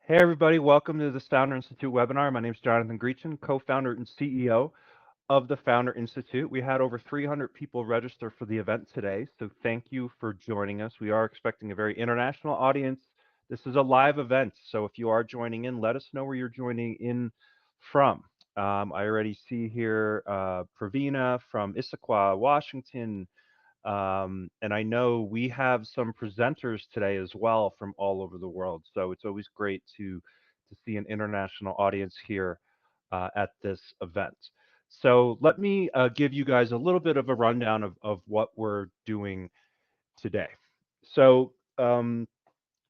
Hey, everybody. Welcome to this Founder Institute webinar. My name is Jonathan Greechan, co-founder and CEO of the Founder Institute. We had over 300 people register for the event today, so thank you for joining us. We are expecting a very international audience. This is a live event, so if you are joining in, let us know where you're joining in from. I already see here Pravina from Issaquah, Washington, and I know we have some presenters today as well from all over the world. So it's always great to see an international audience here at this event. So let me give you guys a little bit of a rundown of what we're doing today. So a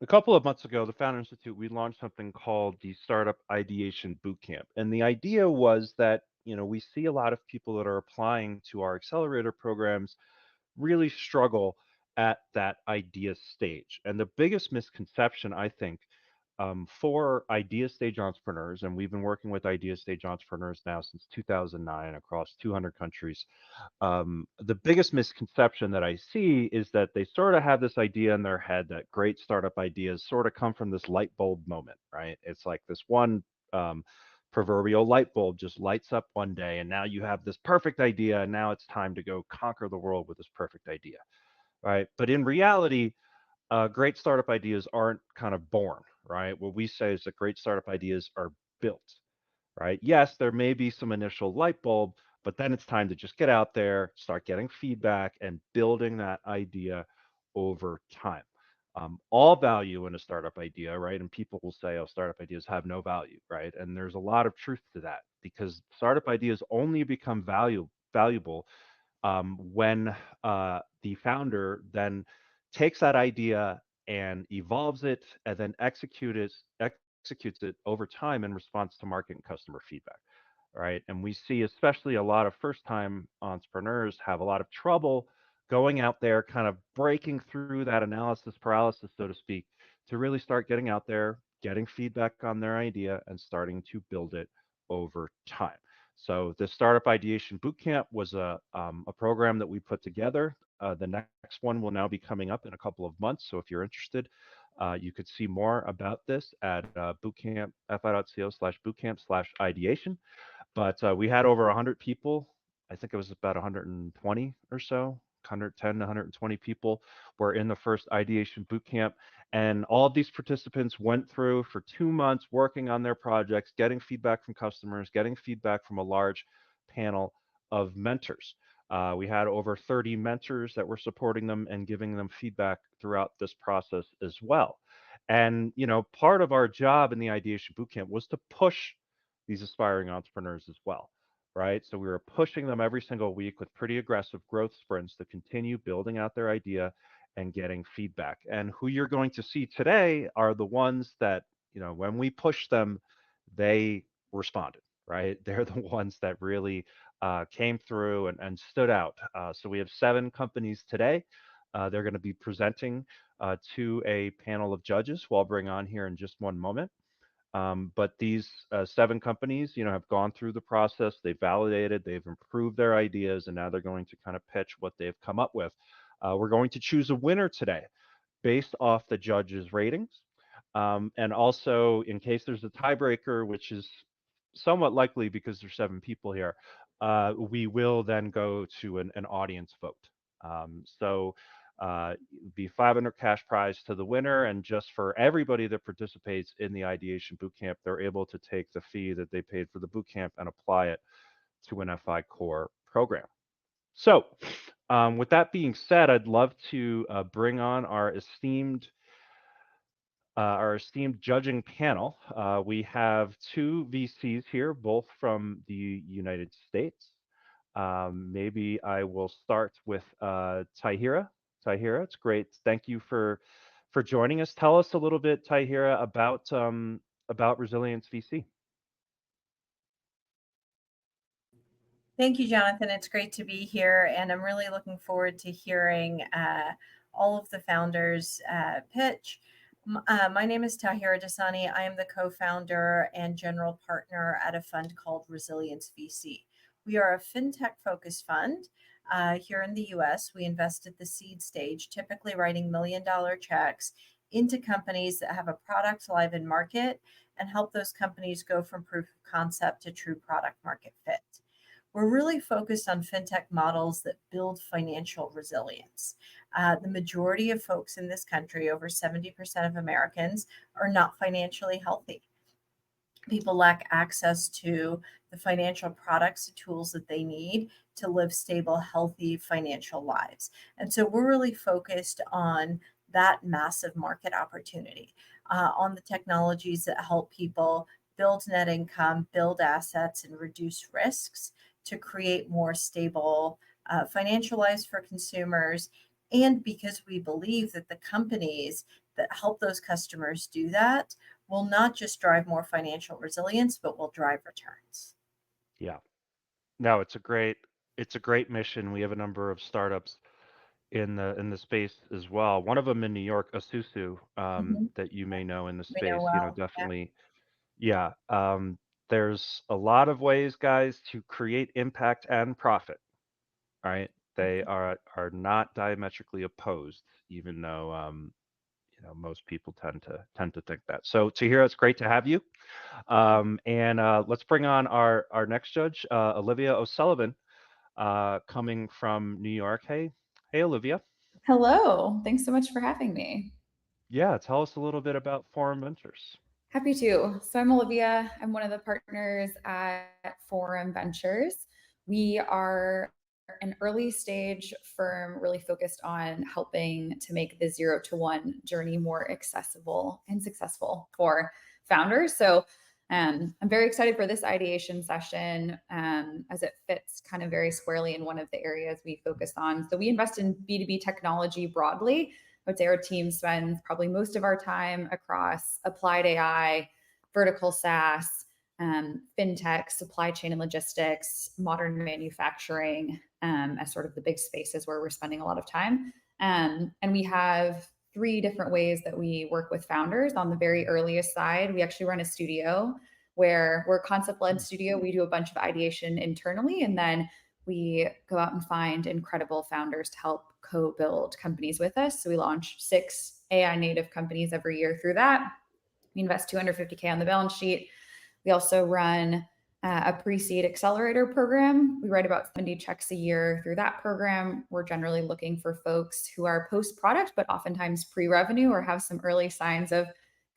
couple of months ago, the Founder Institute, we launched something called the Startup Ideation Bootcamp. And the idea was that, we see a lot of people that are applying to our accelerator programs really struggle at that idea stage. And the biggest misconception, I think, for idea stage entrepreneurs, and we've been working with idea stage entrepreneurs now since 2009 across 200 countries. The biggest misconception that I see is that they sort of have this idea in their head that great startup ideas sort of come from this light bulb moment, right? It's like this one proverbial light bulb just lights up one day, and now you have this perfect idea, and now it's time to go conquer the world with this perfect idea, right? But in reality, great startup ideas aren't kind of born, right? What we say is that great startup ideas are built, right? Yes, there may be some initial light bulb, but then it's time to just get out there, start getting feedback, and building that idea over time. All value in a startup idea, right? And people will say, oh, startup ideas have no value, right? And there's a lot of truth to that because startup ideas only become valuable when the founder then takes that idea and evolves it and then executes it over time in response to market and customer feedback, right? And we see especially a lot of first-time entrepreneurs have a lot of trouble going out there, kind of breaking through that analysis paralysis, so to speak, to really start getting out there, getting feedback on their idea, and starting to build it over time. So the Startup Ideation Bootcamp was a program that we put together. The next one will now be coming up in a couple of months. So if you're interested, you could see more about this at bootcamp.fi.co/bootcamp/ideation. But we had over 100 people. I think it was about 120 or so, 110 to 120 people were in the first ideation bootcamp. And all of these participants went through for 2 months working on their projects, getting feedback from customers, getting feedback from a large panel of mentors. We had over 30 mentors that were supporting them and giving them feedback throughout this process as well. And, part of our job in the ideation bootcamp was to push these aspiring entrepreneurs as well, right? So we were pushing them every single week with pretty aggressive growth sprints to continue building out their idea and getting feedback. And who you're going to see today are the ones that, when we push them, they responded, right? They're the ones that really came through and stood out. So we have 7 companies today. They're going to be presenting to a panel of judges who I'll bring on here in just one moment. But these 7 companies, have gone through the process. They've validated, they've improved their ideas, and now they're going to kind of pitch what they've come up with. We're going to choose a winner today based off the judges' ratings. And also, in case there's a tiebreaker, which is somewhat likely because there's 7 people here, we will then go to an audience vote. So be 500 cash prize to the winner, and just for everybody that participates in the ideation bootcamp, they're able to take the fee that they paid for the bootcamp and apply it to an FI core program. So with that being said, I'd love to bring on our esteemed judging panel. We have 2 VCs here, both from the United States. Maybe I will start with Tahira. Tahira, it's great. Thank you for joining us. Tell us a little bit, Tahira, about Resilience VC. Thank you, Jonathan. It's great to be here, and I'm really looking forward to hearing all of the founders pitch. My name is Tahira Dosani. I am the co-founder and general partner at a fund called ResilienceVC. We are a fintech-focused fund. Here in the US, we invest at the seed stage, typically writing $1 million checks into companies that have a product live in market and help those companies go from proof of concept to true product market fit. We're really focused on fintech models that build financial resilience. The majority of folks in this country, over 70% of Americans, are not financially healthy. People lack access to the financial products and tools that they need to live stable, healthy financial lives. And so we're really focused on that massive market opportunity, on the technologies that help people build net income, build assets, and reduce risks to create more stable financial lives for consumers. And because we believe that the companies that help those customers do that will not just drive more financial resilience, but will drive returns. Yeah. No, it's a great mission. We have a number of startups in the space as well. One of them in New York, Asusu, Mhm. that you may know in the We know space, well. Yeah. definitely. Yeah. There's a lot of ways, guys, to create impact and profit, right? They Mhm. are not diametrically opposed, even though most people tend to think that. So Tahira, it's great to have you. And let's bring on our next judge, Olivia O'Sullivan, coming from New York. Hey, Olivia. Hello. Thanks so much for having me. Yeah, tell us a little bit about Forum Ventures. Happy to. So I'm Olivia. I'm one of the partners at Forum Ventures. We are an early stage firm really focused on helping to make the 0 to 1 journey more accessible and successful for founders. So I'm very excited for this ideation session as it fits kind of very squarely in one of the areas we focus on. So we invest in B2B technology broadly. I would say our team spends probably most of our time across applied AI, vertical SaaS, fintech, supply chain and logistics, modern manufacturing, as sort of the big spaces where we're spending a lot of time. And we have 3 different ways that we work with founders. On the very earliest side, we actually run a studio where we're a concept-led studio. We do a bunch of ideation internally, and then we go out and find incredible founders to help co-build companies with us. So we launch 6 AI native companies every year through that. We invest 250K on the balance sheet. We also run a pre-seed accelerator program. We write about 70 checks a year through that program. We're generally looking for folks who are post-product, but oftentimes pre-revenue or have some early signs of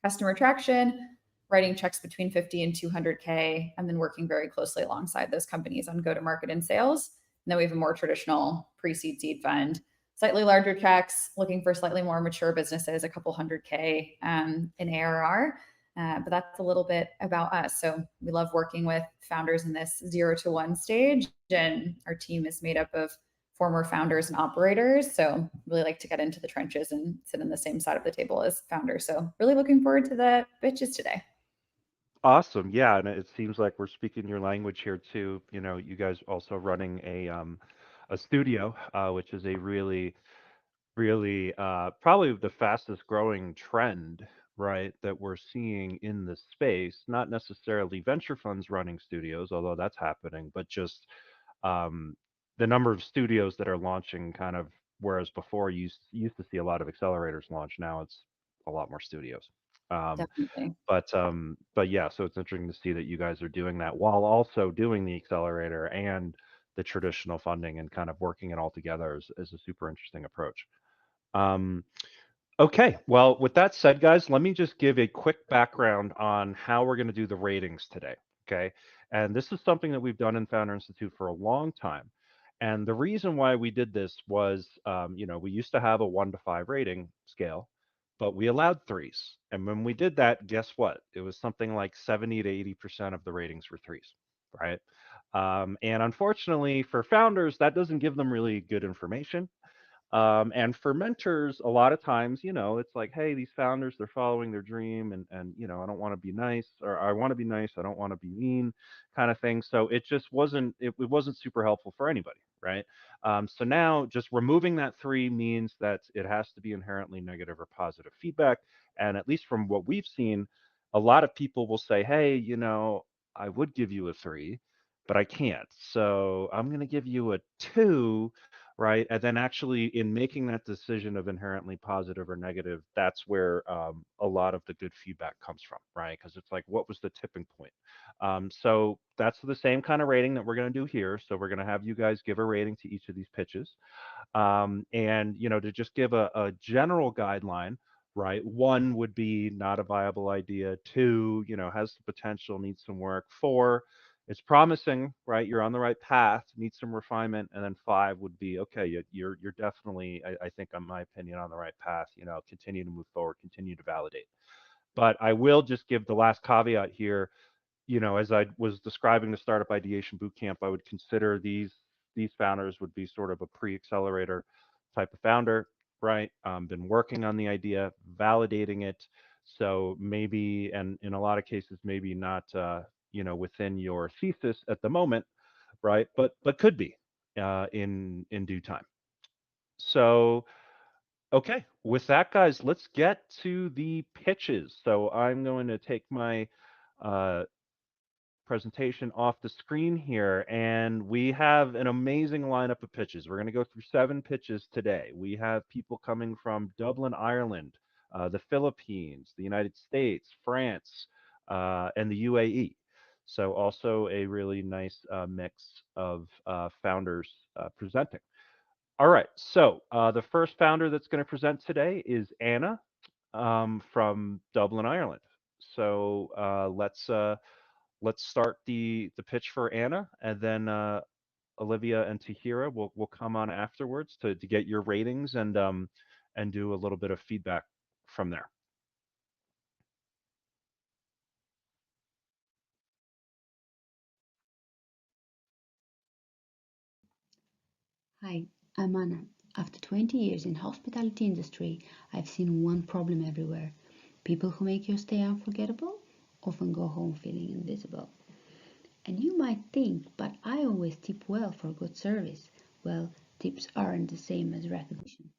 customer traction, writing checks between 50 and 200K, and then working very closely alongside those companies on go-to-market and sales. And then we have a more traditional pre-seed seed fund, slightly larger checks, looking for slightly more mature businesses, a couple 100K in ARR. But that's a little bit about us. So we love working with founders in this 0 to 1 stage, and our team is made up of former founders and operators. So really like to get into the trenches and sit on the same side of the table as founders. So really looking forward to the pitches today. Awesome. Yeah, and it seems like we're speaking your language here too. You guys also running a studio, which is a really probably the fastest growing trend, right, that we're seeing in this space. Not necessarily venture funds running studios, although that's happening, but just um, the number of studios that are launching kind of, whereas before you used to see a lot of accelerators launch, now it's a lot more studios. Um, Definitely. but yeah, so it's interesting to see that you guys are doing that while also doing the accelerator and the traditional funding and kind of working it all together is a super interesting approach. Um, okay, well, with that said, guys, let me just give a quick background on how we're going to do the ratings today. Okay, and this is something that we've done in Founder Institute for a long time. And the reason why we did this was, we used to have a 1 to 5 rating scale, but we allowed threes. And when we did that, guess what? It was something like 70 to 80% of the ratings were threes, right? And unfortunately for founders, that doesn't give them really good information. And for mentors, a lot of times, it's like, hey, these founders, they're following their dream, and I don't want to be nice, or I want to be nice, I don't want to be mean, kind of thing. So it just wasn't super helpful for anybody, right? So now just removing that 3 means that it has to be inherently negative or positive feedback. And at least from what we've seen, a lot of people will say, hey, I would give you a 3, but I can't. So I'm going to give you a 2, right? And then actually in making that decision of inherently positive or negative, that's where a lot of the good feedback comes from, right? Because it's like, what was the tipping point? So that's the same kind of rating that we're going to do here. So we're going to have you guys give a rating to each of these pitches. And to just give a general guideline, right? One would be not a viable idea. Two, has the potential, needs some work. Four, it's promising, right? You're on the right path, needs some refinement. And then five would be okay. You're definitely, I think, in my opinion, on the right path. Continue to move forward, continue to validate. But I will just give the last caveat here. As I was describing the Startup Ideation Bootcamp, I would consider these founders would be sort of a pre-accelerator type of founder, right? Been working on the idea, validating it. So maybe, and in a lot of cases, maybe not, within your thesis at the moment, right? But could be in due time. So okay, with that, guys, let's get to the pitches. So I'm going to take my uh, presentation off the screen here, and we have an amazing lineup of pitches. We're going to go through 7 pitches today. We have people coming from Dublin, Ireland, the Philippines, the United States, France, and the UAE. So also a really nice mix of founders presenting. All right, so the first founder that's going to present today is Anna from Dublin, Ireland. So let's start the pitch for Anna, and then Olivia and Tahira will come on afterwards to get your ratings and do a little bit of feedback from there. Hi, I'm Anna. After 20 years in hospitality industry, I've seen one problem everywhere. People who make your stay unforgettable often go home feeling invisible. And you might think, but I always tip well for good service. Well, tips aren't the same as recognition.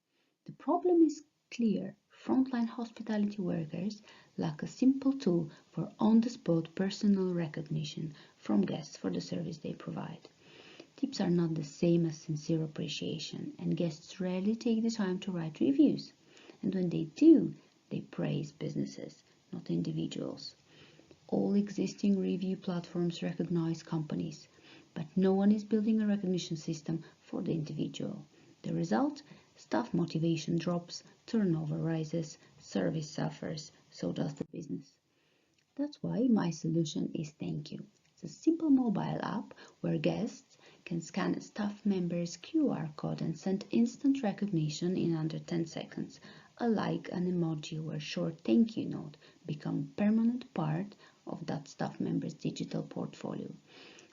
The problem is clear. Frontline hospitality workers lack a simple tool for on-the-spot personal recognition from guests for the service they provide. Tips are not the same as sincere appreciation, and guests rarely take the time to write reviews. And when they do, they praise businesses, not individuals. All existing review platforms recognize companies, but no one is building a recognition system for the individual. The result? Staff motivation drops, turnover rises, service suffers, so does the business. That's why my solution is ThankU. It's a simple mobile app where guests can scan a staff member's QR code and send instant recognition in under 10 seconds. A like, an emoji, or a short thank you note become a permanent part of that staff member's digital portfolio.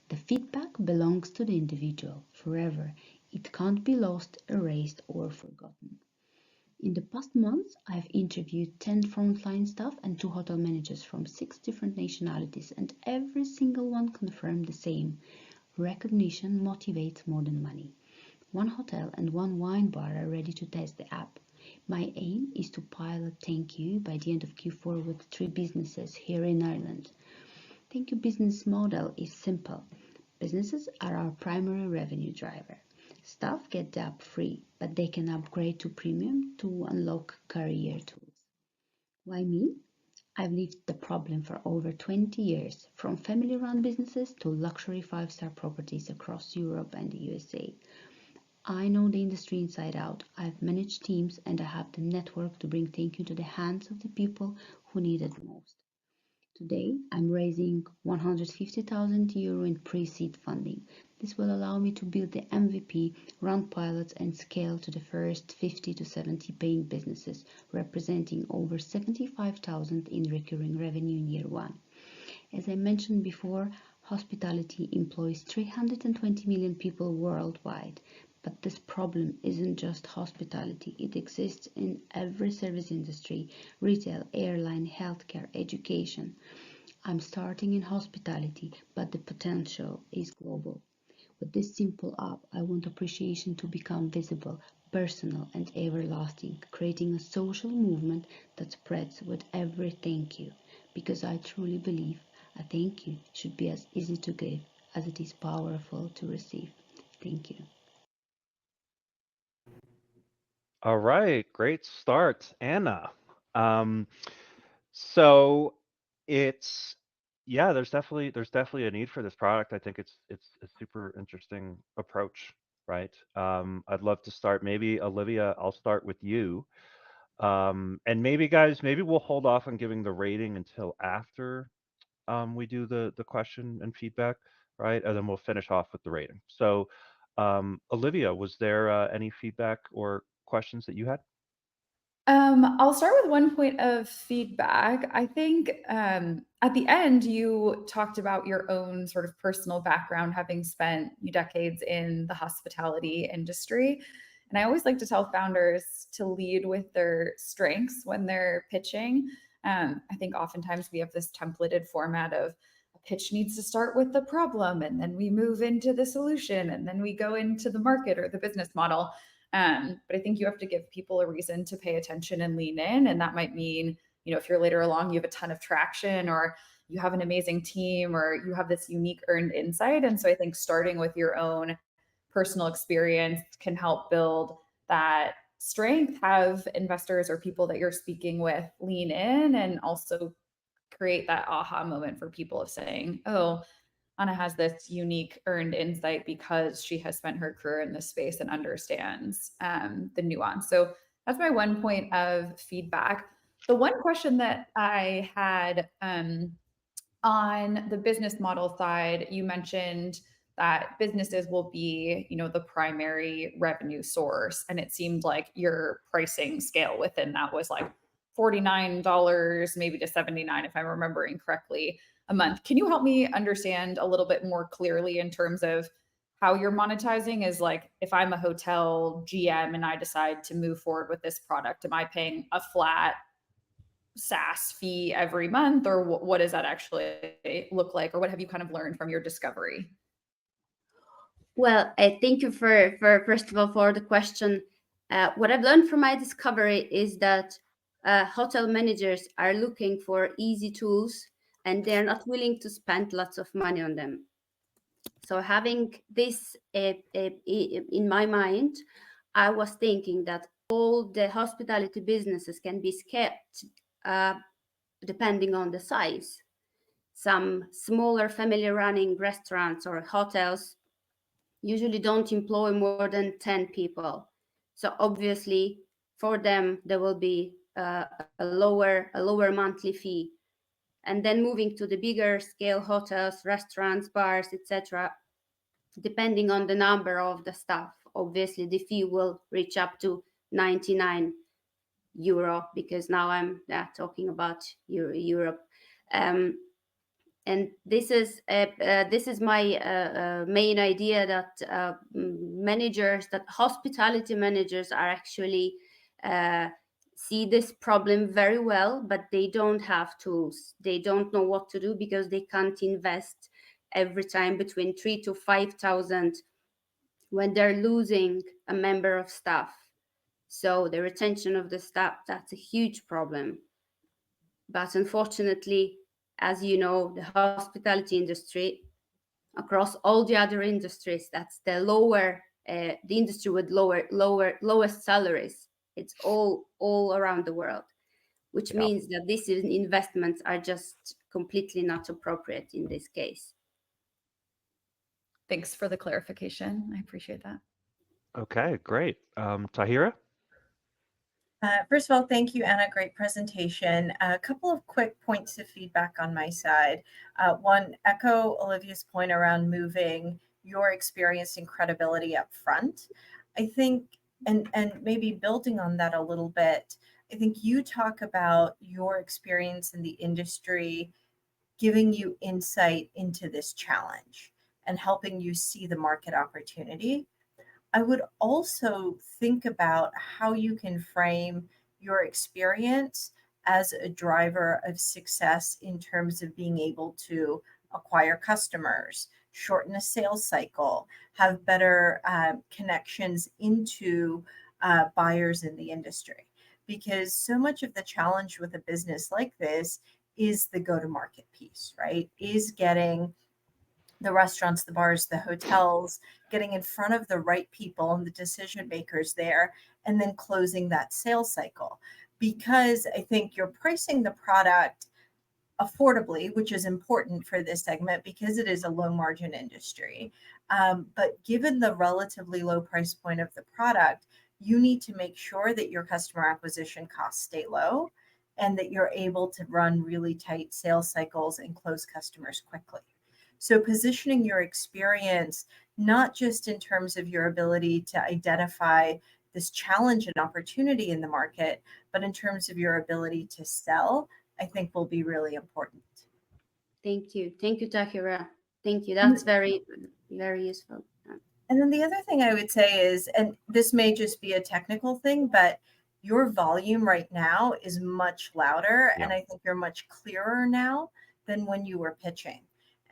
The feedback belongs to the individual forever. It can't be lost, erased, or forgotten. In the past months, I've interviewed 10 frontline staff and 2 hotel managers from 6 different nationalities, and every single one confirmed the same. Recognition motivates more than money. 1 hotel and 1 wine bar are ready to test the app. My aim is to pilot ThankU by the end of Q4 with 3 businesses here in Ireland. ThankU business model is simple. Businesses are our primary revenue driver. Staff get the app free, but they can upgrade to premium to unlock career tools. Why me? I've lived the problem for over 20 years, from family-run businesses to luxury 5-star properties across Europe and the USA. I know the industry inside out. I've managed teams and I have the network to bring ThankU to the hands of the people who need it most. Today, I'm raising €150,000 in pre-seed funding. This will allow me to build the MVP, run pilots, and scale to the first 50 to 70 paying businesses, representing over $75,000 in recurring revenue in year 1. As I mentioned before, hospitality employs 320 million people worldwide. But this problem isn't just hospitality. It exists in every service industry: retail, airline, healthcare, education. I'm starting in hospitality, but the potential is global. With this simple app, I want appreciation to become visible, personal, and everlasting, creating a social movement that spreads with every thank you. Because I truly believe a thank you should be as easy to give as it is powerful to receive. Thank you. All right, great start, Anna. Um, so it's yeah, there's definitely a need for this product. I think it's a super interesting approach, right? I'd love to start. Maybe Olivia, I'll start with you. And maybe guys, maybe we'll hold off on giving the rating until after we do the question and feedback, right? And then we'll finish off with the rating. So, Olivia, was there any feedback or questions that you had? I'll start with one point of feedback. I think at the end, you talked about your own sort of personal background, having spent decades in the hospitality industry. And I always like to tell founders to lead with their strengths when they're pitching. I think oftentimes we have this templated format of a pitch needs to start with the problem, and then we move into the solution, and then we go into the market or the business model. But I think you have to give people a reason to pay attention and lean in. And that might mean, if you're later along, you have a ton of traction, or you have an amazing team, or you have this unique earned insight. And so I think starting with your own personal experience can help build that strength, have investors or people that you're speaking with lean in, and also create that aha moment for people of saying, oh, Anna has this unique earned insight because she has spent her career in this space and understands the nuance. So that's my one point of feedback. The one question that I had on the business model side, you mentioned that businesses will be, the primary revenue source, and it seemed like your pricing scale within that was like $49 maybe to $79, if I'm remembering correctly, a month. Can you help me understand a little bit more clearly in terms of how you're monetizing? Is like, if I'm a hotel GM and I decide to move forward with this product, am I paying a flat SaaS fee every month, or what does that actually look like, or what have you kind of learned from your discovery? Well, thank you for first of all for the question. What I've learned from my discovery is that hotel managers are looking for easy tools, and they're not willing to spend lots of money on them. So having this in my mind, I was thinking that all the hospitality businesses can be scaled depending on the size. Some smaller family running restaurants or hotels usually don't employ more than 10 people. So obviously for them, there will be a lower monthly fee. And then moving to the bigger scale hotels, restaurants, bars, etc., depending on the number of the staff, obviously the fee will reach up to 99 euro, because now I'm talking about Europe. And this is my main idea, that that hospitality managers are actually see this problem very well, but they don't have tools. They don't know what to do because they can't invest every time between 3,000 to 5,000 when they're losing a member of staff. So the retention of the staff, that's a huge problem. But unfortunately, as you know, the hospitality industry, across all the other industries, that's the industry with lowest salaries. It's all around the world, which Yeah. means that these investments are just completely not appropriate in this case. Thanks for the clarification. I appreciate that. Okay, great. Tahira? First of all, thank you, Anna. Great presentation. A couple of quick points of feedback on my side. One, echo Olivia's point around moving your experience and credibility up front. I think, and maybe building on that a little bit, I think you talk about your experience in the industry giving you insight into this challenge and helping you see the market opportunity. I would also think about how you can frame your experience as a driver of success in terms of being able to acquire customers, shorten a sales cycle, have better connections into buyers in the industry. Because so much of the challenge with a business like this is the go to market piece, right? Is getting the restaurants, the bars, the hotels, getting in front of the right people and the decision makers there, and then closing that sales cycle. Because I think you're pricing the product affordably, which is important for this segment because it is a low margin industry. But given the relatively low price point of the product, you need to make sure that your customer acquisition costs stay low and that you're able to run really tight sales cycles and close customers quickly. So positioning your experience, not just in terms of your ability to identify this challenge and opportunity in the market, but in terms of your ability to sell, I think will be really important. Thank you, Tahira. Thank you. That's very, very useful. And then the other thing I would say is, and this may just be a technical thing, but your volume right now is much louder, and I think you're much clearer now than when you were pitching.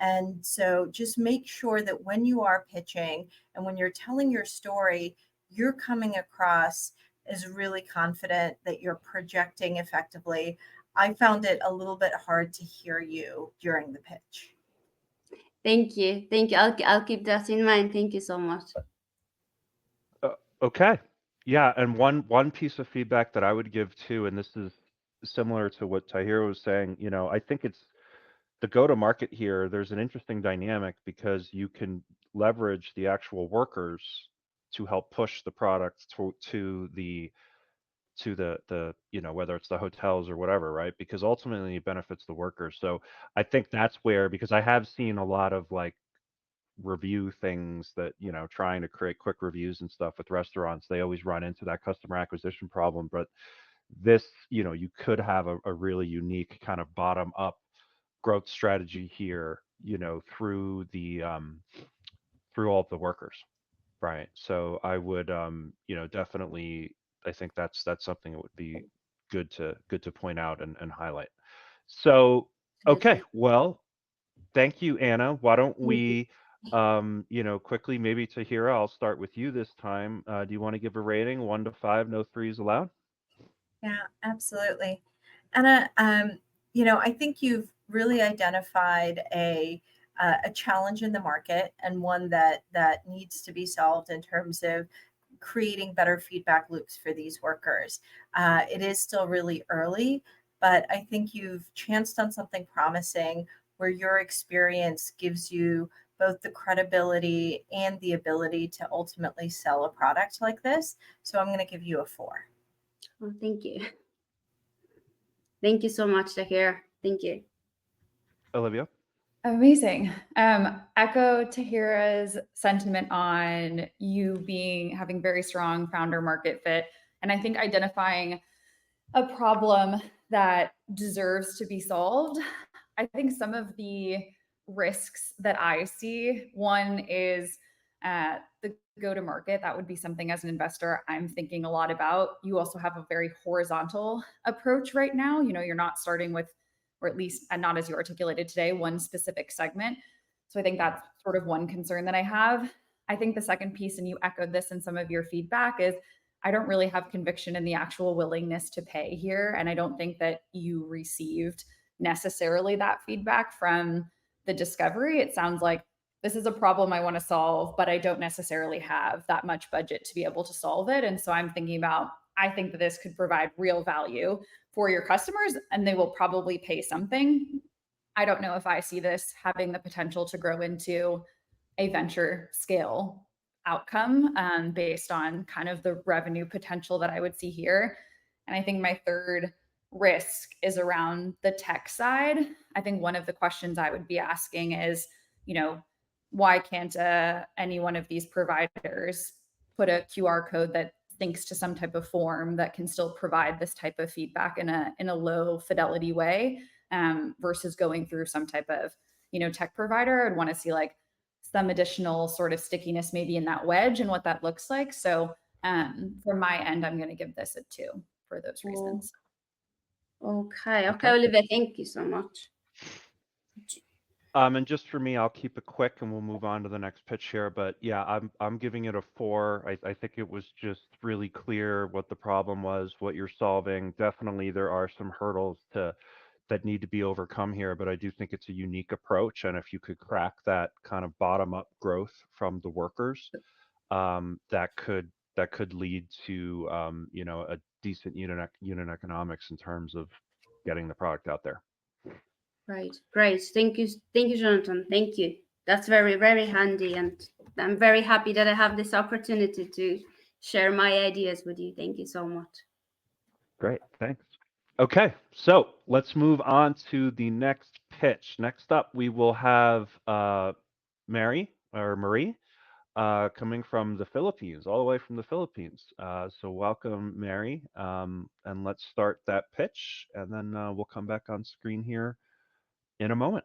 And so just make sure that when you are pitching and when you're telling your story, you're coming across as really confident, that you're projecting effectively. I found it a little bit hard to hear you during the pitch. Thank you. I'll keep that in mind. Thank you so much. Okay. Yeah, and one piece of feedback that I would give too, and this is similar to what Tahira was saying, I think it's the go-to-market here. There's an interesting dynamic because you can leverage the actual workers to help push the product to the whether it's the hotels or whatever, right? Because ultimately it benefits the workers. So I think that's where, because I have seen a lot of like review things that trying to create quick reviews and stuff with restaurants, they always run into that customer acquisition problem. But this, you could have a really unique kind of bottom up growth strategy here, through all of the workers, right? So I would, definitely, I think that's something that would be good to point out and highlight. So okay, Absolutely. well, thank you, Anna. Why don't Thank you. we, quickly, maybe Tahira, I'll start with you this time. Do you want to give a rating, 1 to 5, no threes allowed? Yeah, absolutely. Anna, I think you've really identified a challenge in the market, and one that needs to be solved in terms of creating better feedback loops for these workers. It is still really early, but I think you've chanced on something promising where your experience gives you both the credibility and the ability to ultimately sell a product like this. So I'm going to give you a 4. Oh, thank you. Thank you so much, Tahira. Thank you. Olivia? Amazing. Echo Tahira's sentiment on you having very strong founder market fit. And I think identifying a problem that deserves to be solved. I think some of the risks that I see, one is the go to market. That would be something as an investor I'm thinking a lot about. You also have a very horizontal approach right now. You're not starting with, or at least and not as you articulated today, one specific segment. So I think that's sort of one concern that I have. I think the second piece, and you echoed this in some of your feedback, is I don't really have conviction in the actual willingness to pay here. And I don't think that you received necessarily that feedback from the discovery. It sounds like this is a problem I want to solve, but I don't necessarily have that much budget to be able to solve it. And so I'm thinking about, I think that this could provide real value for your customers and they will probably pay something. I don't know if I see this having the potential to grow into a venture scale outcome based on kind of the revenue potential that I would see here. And I think my third risk is around the tech side. I think one of the questions I would be asking is, why can't any one of these providers put a QR code that links to some type of form that can still provide this type of feedback in a low fidelity way versus going through some type of tech provider? I'd want to see like some additional sort of stickiness maybe in that wedge and what that looks like. So from my end, I'm going to give this a 2 for those reasons. Okay, Olivia, thank you so much. And just for me, I'll keep it quick and we'll move on to the next pitch here. But yeah, I'm giving it a 4. I think it was just really clear what the problem was, what you're solving. Definitely there are some hurdles to that need to be overcome here, but I do think it's a unique approach. And if you could crack that kind of bottom up growth from the workers, that could lead to a decent unit economics in terms of getting the product out there. Right. Great. Thank you, Jonathan. Thank you. That's very, very handy, and I'm very happy that I have this opportunity to share my ideas with you. Thank you so much. Great, thanks. Okay, so let's move on to the next pitch. Next up, we will have Marie coming from the Philippines, all the way from the Philippines. So welcome, Mary, and let's start that pitch, and then we'll come back on screen here in a moment.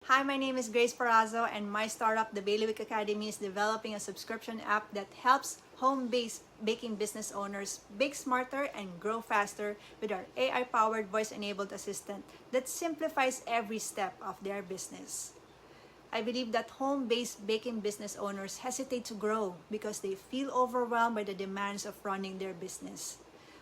Hi, my name is Grace Parazo, and my startup, the Bailiwick Academy, is developing a subscription app that helps home-based baking business owners bake smarter and grow faster with our AI-powered voice-enabled assistant that simplifies every step of their business. I believe that home-based baking business owners hesitate to grow because they feel overwhelmed by the demands of running their business.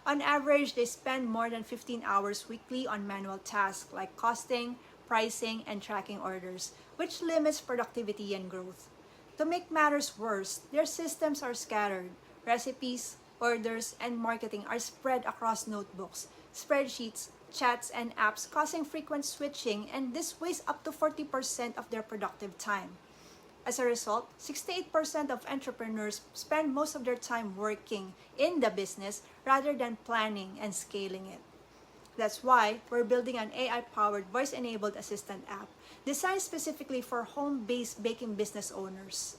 On average, they spend more than 15 hours weekly on manual tasks like costing, pricing, and tracking orders, which limits productivity and growth. To make matters worse, their systems are scattered. Recipes, orders, and marketing are spread across notebooks, spreadsheets, chats, and apps, causing frequent switching, and this wastes up to 40% of their productive time. As a result, 68% of entrepreneurs spend most of their time working in the business rather than planning and scaling it. That's why we're building an AI-powered voice-enabled assistant app designed specifically for home-based baking business owners.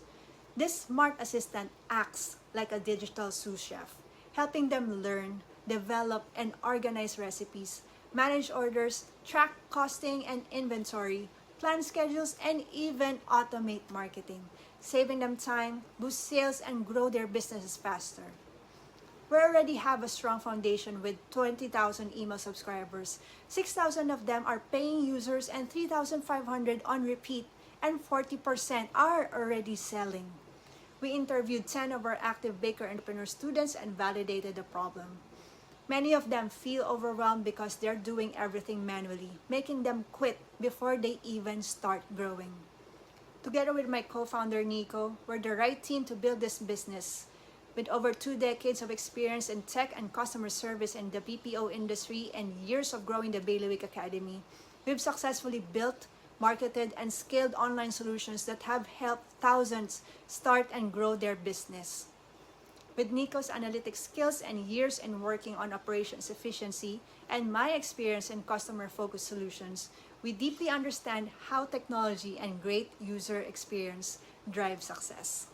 This smart assistant acts like a digital sous chef, helping them learn, develop, and organize recipes, manage orders, track costing and inventory, plan schedules, and even automate marketing, saving them time, boost sales, and grow their businesses faster. We already have a strong foundation with 20,000 email subscribers. 6,000 of them are paying users and 3,500 on repeat, and 40% are already selling. We interviewed 10 of our active baker entrepreneur students and validated the problem. Many of them feel overwhelmed because they're doing everything manually, making them quit before they even start growing. Together with my co-founder Nico, we're the right team to build this business. With over 2 decades of experience in tech and customer service in the BPO industry and years of growing the Bailiwick Academy, we've successfully built, marketed, and scaled online solutions that have helped thousands start and grow their business. With Nico's analytics skills and years in working on operations efficiency and my experience in customer-focused solutions, we deeply understand how technology and great user experience drive success.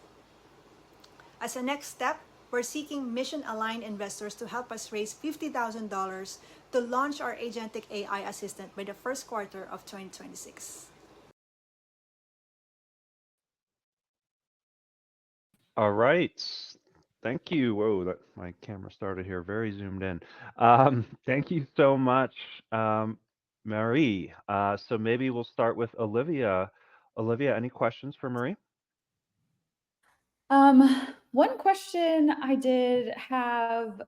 As a next step, we're seeking mission-aligned investors to help us raise $50,000 to launch our agentic AI assistant by the first quarter of 2026. All right. Thank you. Whoa, my camera started here very zoomed in. Thank you so much, Marie. So maybe we'll start with Olivia. Olivia, any questions for Marie? One question I did have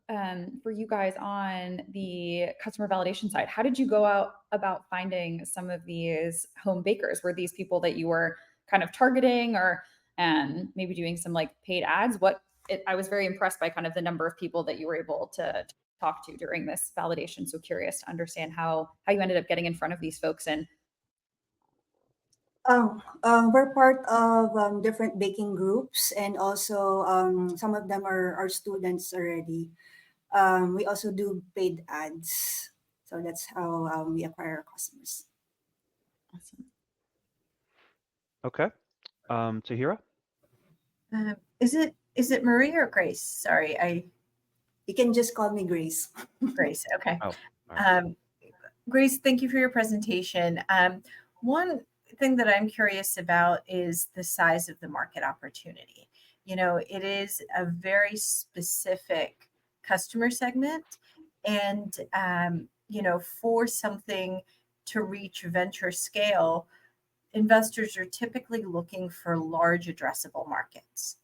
for you guys on the customer validation side. How did you go out about finding some of these home bakers? Were these people that you were kind of targeting, or maybe doing some like paid ads? I was very impressed by kind of the number of people that you were able to talk to during this validation. So curious to understand how you ended up getting in front of these folks. And we're part of different baking groups, and also some of them are students already. We also do paid ads. So that's how we acquire our customers. awesome. Okay. Tahira? Is it Marie or Grace? Sorry, You can just call me Grace. Grace. Okay. Oh, all right. Grace, thank you for your presentation. One thing that I'm curious about is the size of the market opportunity. You know, it is a very specific customer segment, and you know, for something to reach venture scale, investors are typically looking for large addressable markets.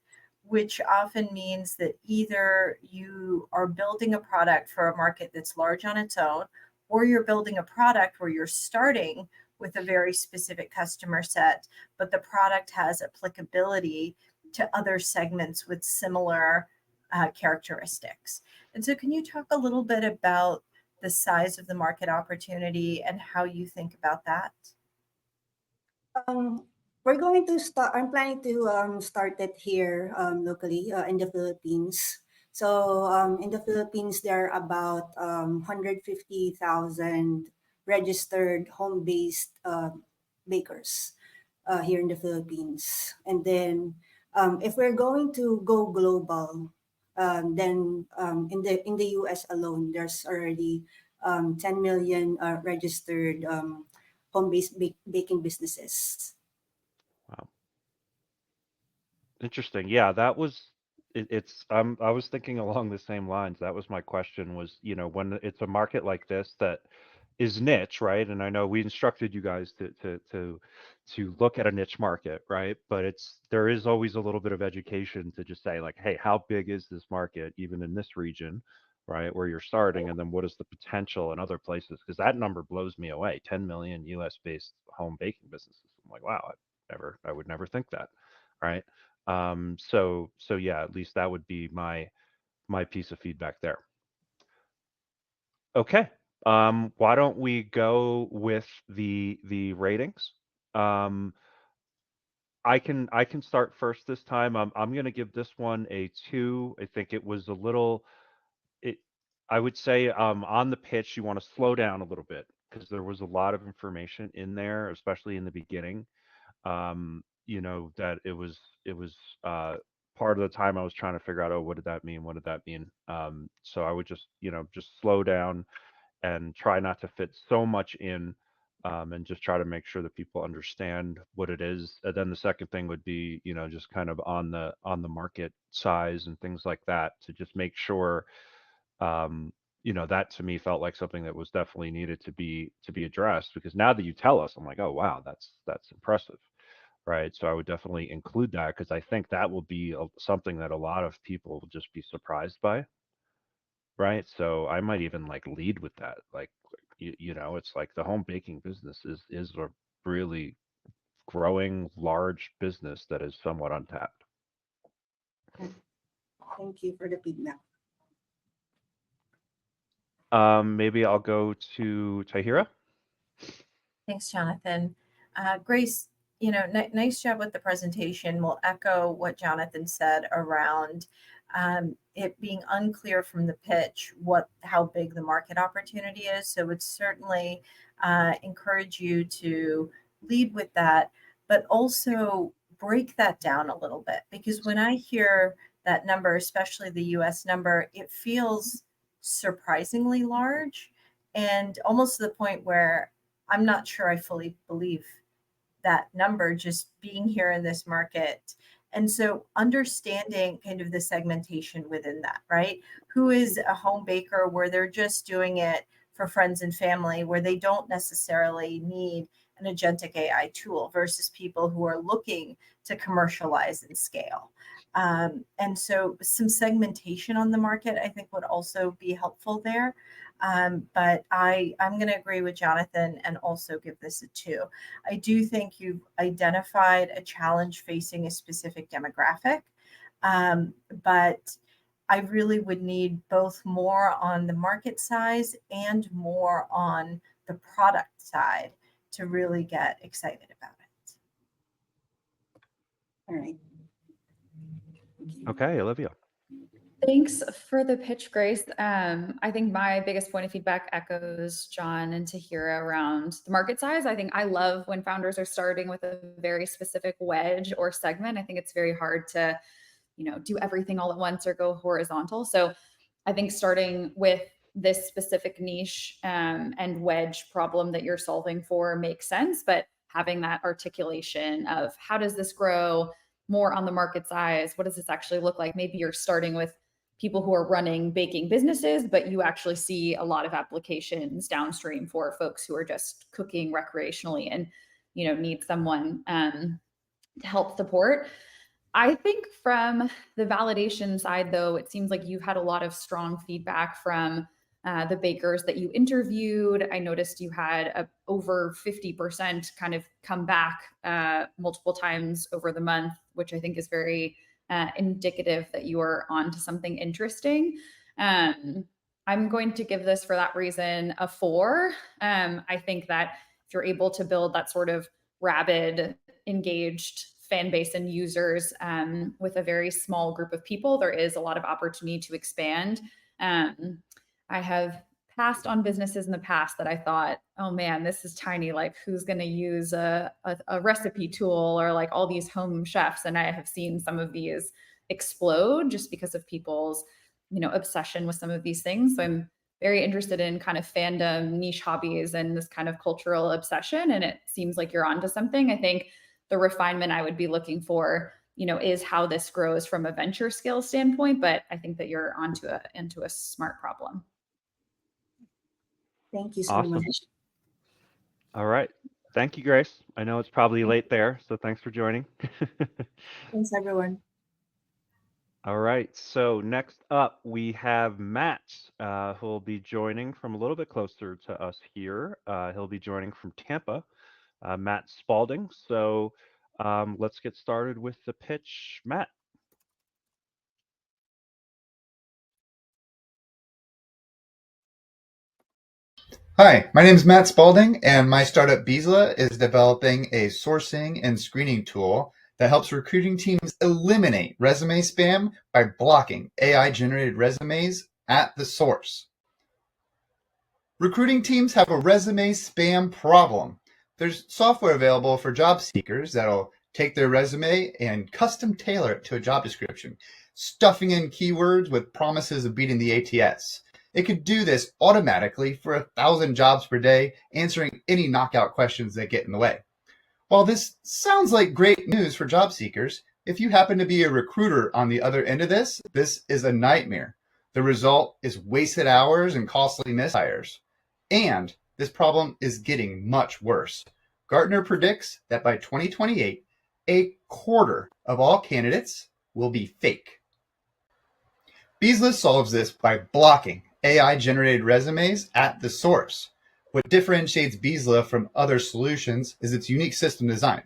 which often means that either you are building a product for a market that's large on its own, or you're building a product where you're starting with a very specific customer set, but the product has applicability to other segments with similar characteristics. And so can you talk a little bit about the size of the market opportunity and how you think about that? We're going to start. I'm planning to start it here locally in the Philippines. So in the Philippines, there are about 150,000 registered home-based bakers here in the Philippines. And then if we're going to go global, then in the US alone, there's already 10 million registered home-based baking businesses. Wow. Interesting. Yeah, that was it's I was thinking along the same lines. That was my question was, when it's a market like this that is niche, right? And I know we instructed you guys to look at a niche market, right? But there is always a little bit of education to just say like, hey, how big is this market even in this region, right? Where you're starting, and then what is the potential in other places? Because that number blows me away. 10 million US based home baking businesses. I'm like, wow, I would never think that, right? So yeah, at least that would be my piece of feedback there. Okay. Why don't we go with the ratings? I can start first this time. I'm going to give this one a 2. I think it was a little. I would say on the pitch you want to slow down a little bit because there was a lot of information in there, especially in the beginning. That it was part of the time I was trying to figure out, oh, what did that mean? What did that mean? So I would just slow down and try not to fit so much in, and just try to make sure that people understand what it is. And then the second thing would be, just kind of on the market size and things like that to just make sure, that to me felt like something that was definitely needed to be addressed, because now that you tell us, I'm like, oh wow, that's impressive, right? So I would definitely include that because I think that will be something that a lot of people will just be surprised by, right? So I might even like lead with that, like it's like the home baking business is a really growing large business that is somewhat untapped. Thank you for the feedback. Maybe I'll go to Tahira. Thanks, Jonathan. Grace, nice job with the presentation. We'll echo what Jonathan said around it being unclear from the pitch how big the market opportunity is. So would certainly encourage you to lead with that, but also break that down a little bit, because when I hear that number, especially the US number, it feels surprisingly large and almost to the point where I'm not sure I fully believe that number just being here in this market. And so understanding kind of the segmentation within that, right? Who is a home baker where they're just doing it for friends and family, where they don't necessarily need an agentic AI tool, versus people who are looking to commercialize and scale. And so some segmentation on the market, I think, would also be helpful there. But I'm going to agree with Jonathan and also give this a 2. I do think you've identified a challenge facing a specific demographic, but I really would need both more on the market size and more on the product side to really get excited about it. All right. Okay, Olivia. Thanks for the pitch, Grace. I think my biggest point of feedback echoes John and Tahira around the market size. I think I love when founders are starting with a very specific wedge or segment. I think it's very hard to, do everything all at once or go horizontal. So I think starting with this specific niche and wedge problem that you're solving for makes sense, but having that articulation of how does this grow, more on the market size, what does this actually look like? Maybe you're starting with people who are running baking businesses, but you actually see a lot of applications downstream for folks who are just cooking recreationally and, need someone to help support. I think from the validation side, though, it seems like you've had a lot of strong feedback from the bakers that you interviewed. I noticed you had over 50% kind of come back multiple times over the month, which I think is very indicative that you are onto something interesting. I'm going to give this, for that reason, a 4. I think that if you're able to build that sort of rabid, engaged fan base and users with a very small group of people, there is a lot of opportunity to expand. I have passed on businesses in the past that I thought, oh man, this is tiny. Like, who's going to use a recipe tool, or like all these home chefs? And I have seen some of these explode just because of people's, obsession with some of these things. So I'm very interested in kind of fandom, niche hobbies, and this kind of cultural obsession. And it seems like you're onto something. I think the refinement I would be looking for, is how this grows from a venture scale standpoint. But I think that you're into a smart problem. Thank you so Awesome. much. All right. Thank you, Grace. I know it's probably late there, so thanks for joining. Thanks, everyone. All right. So next up, we have Matt, who will be joining from a little bit closer to us here. He'll be joining from Tampa, Matt Spalding. So let's get started with the pitch. Matt. Hi, my name is Matt Spalding, and my startup Beesla is developing a sourcing and screening tool that helps recruiting teams eliminate resume spam by blocking AI-generated resumes at the source. Recruiting teams have a resume spam problem. There's software available for job seekers that'll take their resume and custom tailor it to a job description, stuffing in keywords with promises of beating the ATS. It could do this automatically for 1,000 jobs per day, answering any knockout questions that get in the way. While this sounds like great news for job seekers, if you happen to be a recruiter on the other end of this is a nightmare. The result is wasted hours and costly mishires. And this problem is getting much worse. Gartner predicts that by 2028, a quarter of all candidates will be fake. Beesla solves this by blocking AI-generated resumes at the source. What differentiates Beesla from other solutions is its unique system design.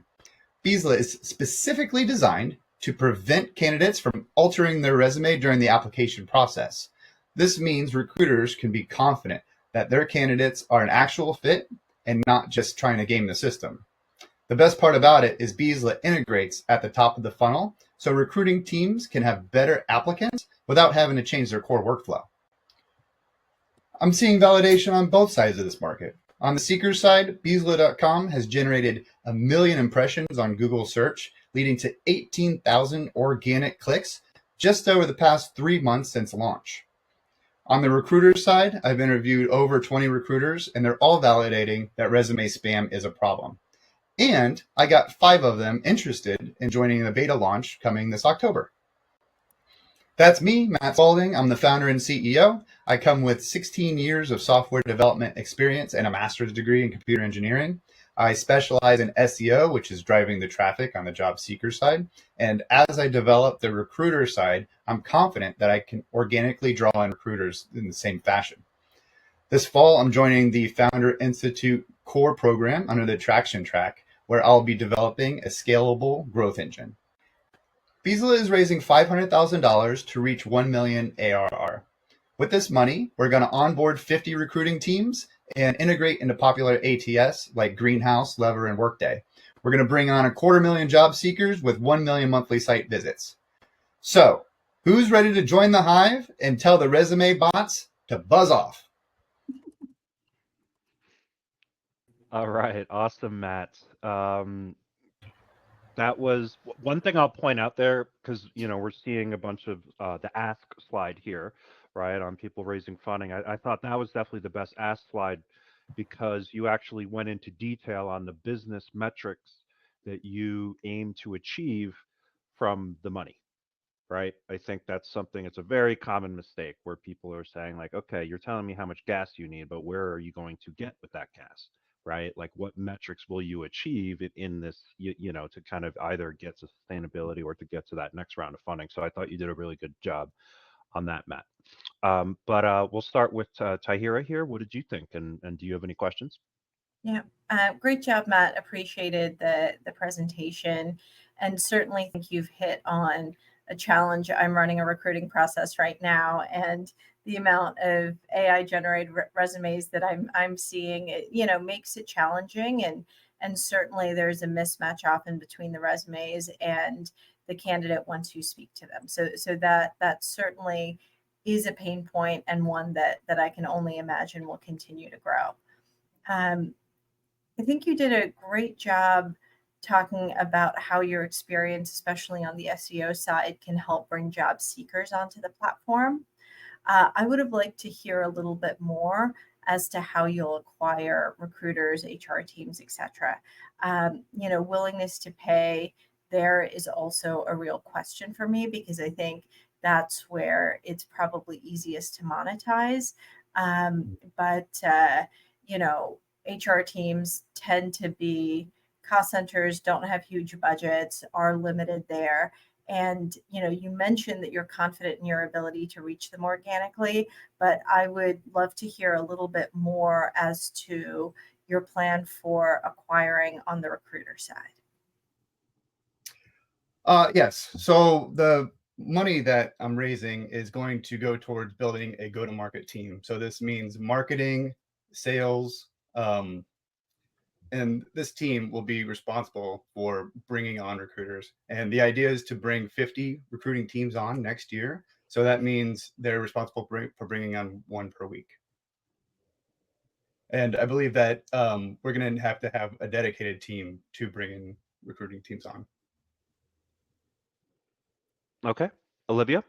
Beesla is specifically designed to prevent candidates from altering their resume during the application process. This means recruiters can be confident that their candidates are an actual fit and not just trying to game the system. The best part about it is Beesla integrates at the top of the funnel, so recruiting teams can have better applicants without having to change their core workflow. I'm seeing validation on both sides of this market. On the seeker side, Beesla.com has generated 1 million impressions on Google search, leading to 18,000 organic clicks just over the past 3 months since launch. On the recruiter side, I've interviewed over 20 recruiters, and they're all validating that resume spam is a problem. And I got 5 of them interested in joining the beta launch coming this October. That's me, Matt Spalding. I'm the founder and CEO. I come with 16 years of software development experience and a master's degree in computer engineering. I specialize in SEO, which is driving the traffic on the job seeker side. And as I develop the recruiter side, I'm confident that I can organically draw in recruiters in the same fashion. This fall, I'm joining the Founder Institute core program under the Traction track, where I'll be developing a scalable growth engine. Beesla is raising $500,000 to reach 1 million ARR. With this money, we're going to onboard 50 recruiting teams and integrate into popular ATS like Greenhouse, Lever, and Workday. We're going to bring on 250,000 job seekers with 1 million monthly site visits. So, who's ready to join the hive and tell the resume bots to buzz off? All right. Awesome, Matt. That was one thing I'll point out there, because we're seeing a bunch of the ask slide here, right, on people raising funding. I thought that was definitely the best ask slide, because you actually went into detail on the business metrics that you aim to achieve from the money, right? I think that's something, it's a very common mistake where people are saying like, okay, you're telling me how much gas you need, but where are you going to get with that gas, right? Like what metrics will you achieve in this, to kind of either get to sustainability or to get to that next round of funding. So I thought you did a really good job on that, Matt. But we'll start with Tahira here. What did you think? And do you have any questions? Yeah, great job, Matt. Appreciated the presentation, and certainly think you've hit on a challenge. I'm running a recruiting process right now, and the amount of AI generated resumes that I'm seeing, makes it challenging, and certainly there's a mismatch often between the resumes and the candidate once you speak to them. So that certainly is a pain point, and one that I can only imagine will continue to grow. I think you did a great job talking about how your experience, especially on the SEO side, can help bring job seekers onto the platform. I would have liked to hear a little bit more as to how you'll acquire recruiters, HR teams, etc. Willingness to pay there is also a real question for me, because I think that's where it's probably easiest to monetize. But HR teams tend to be cost centers, don't have huge budgets, are limited there. And you mentioned that you're confident in your ability to reach them organically, but I would love to hear a little bit more as to your plan for acquiring on the recruiter side. Yes. So the money that I'm raising is going to go towards building a go-to-market team. So this means marketing, sales, and this team will be responsible for bringing on recruiters. And the idea is to bring 50 recruiting teams on next year. So that means they're responsible for bringing on one per week. And I believe that we're going to have a dedicated team to bring in recruiting teams on. Okay, Olivia.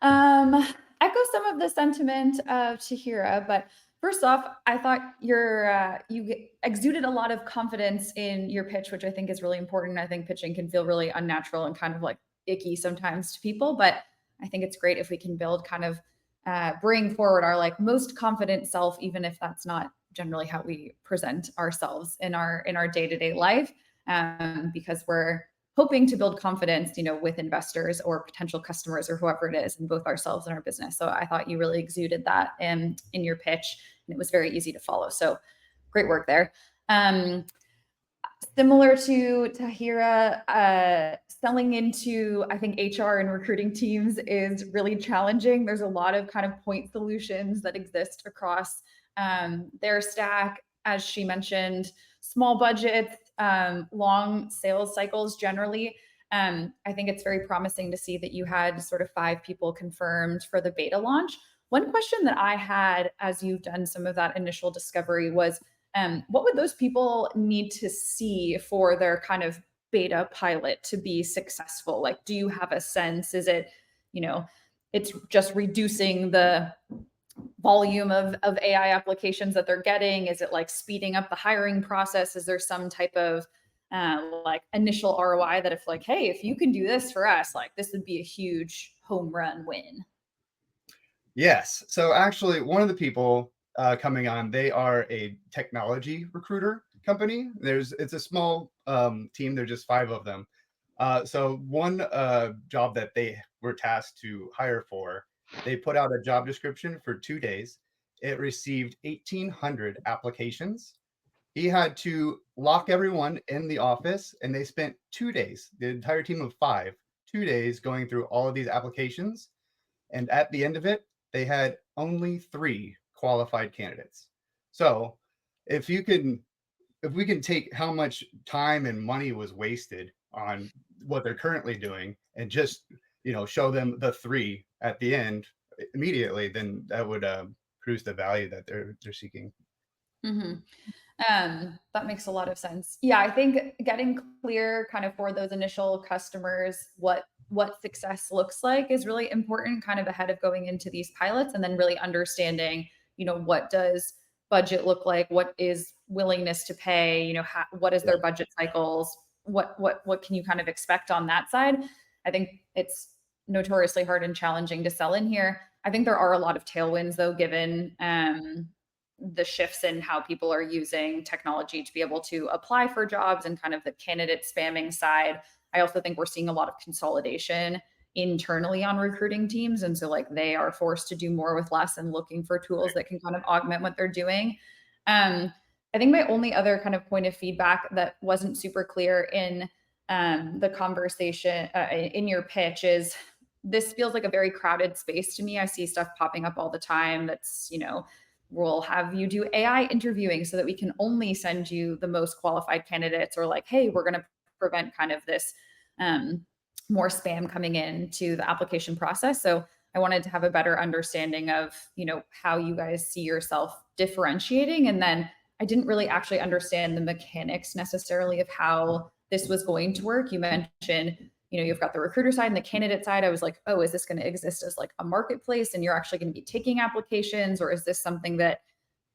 Echo some of the sentiment of Tahira, but first off, I thought you exuded a lot of confidence in your pitch, which I think is really important. I think pitching can feel really unnatural and kind of like icky sometimes to people, but I think it's great if we can build kind of bring forward our like most confident self, even if that's not generally how we present ourselves in our day-to-day life, because we're hoping to build confidence, with investors or potential customers or whoever it is in both ourselves and our business. So I thought you really exuded that in your pitch, and it was very easy to follow. So great work there. Similar to Tahira, selling into, I think, HR and recruiting teams is really challenging. There's a lot of kind of point solutions that exist across their stack. As she mentioned, small budgets, long sales cycles generally. I think it's very promising to see that you had sort of 5 people confirmed for the beta launch. One question that I had as you've done some of that initial discovery was, what would those people need to see for their kind of beta pilot to be successful? Like, do you have a sense? Is it, it's just reducing the volume of AI applications that they're getting? Is it like speeding up the hiring process? Is there some type of like initial ROI that if like, hey, if you can do this for us, like this would be a huge home run win? Yes. So actually, one of the people coming on, they are a technology recruiter company. It's a small team. There's just 5 of them. So one job that they were tasked to hire for, they put out a job description for 2 days. It received 1,800 applications. He had to lock everyone in the office, and they spent 2 days, the entire team of 5, 2 days going through all of these applications. And at the end of it, they had only 3 qualified candidates. So if we can take how much time and money was wasted on what they're currently doing and just, show them the 3 at the end immediately, then that would produce the value that they're seeking. Mm-hmm. That makes a lot of sense. Yeah, I think getting clear kind of for those initial customers what success looks like is really important kind of ahead of going into these pilots, and then really understanding, what does budget look like? What is willingness to pay? What is their budget cycles? What can you kind of expect on that side? I think it's notoriously hard and challenging to sell in here. I think there are a lot of tailwinds though, given the shifts in how people are using technology to be able to apply for jobs and kind of the candidate spamming side. I also think we're seeing a lot of consolidation internally on recruiting teams. And so like they are forced to do more with less and looking for tools that can kind of augment what they're doing. I think my only other kind of point of feedback that wasn't super clear in the conversation in your pitch is this feels like a very crowded space to me. I see stuff popping up all the time that's, we'll have you do AI interviewing so that we can only send you the most qualified candidates, or like, hey, we're going to prevent kind of this more spam coming into the application process. So I wanted to have a better understanding of, how you guys see yourself differentiating. And then I didn't really actually understand the mechanics necessarily of how this was going to work. You mentioned, you've got the recruiter side and the candidate side. I was like, oh, is this going to exist as like a marketplace and you're actually going to be taking applications? Or is this something that,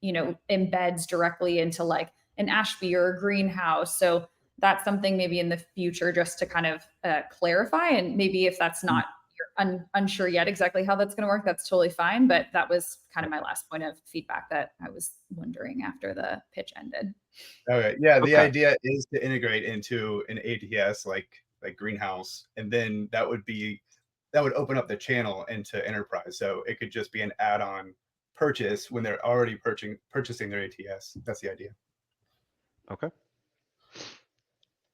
embeds directly into like an Ashby or a greenhouse? So that's something maybe in the future just to kind of clarify. And maybe if that's not, you're unsure yet exactly how that's going to work, that's totally fine. But that was kind of my last point of feedback that I was wondering after the pitch ended. Okay. Yeah. The Okay. idea is to integrate into an ATS like Greenhouse, and then that would open up the channel into enterprise. So it could just be an add-on purchase when they're already purchasing their ATS. That's the idea. Okay.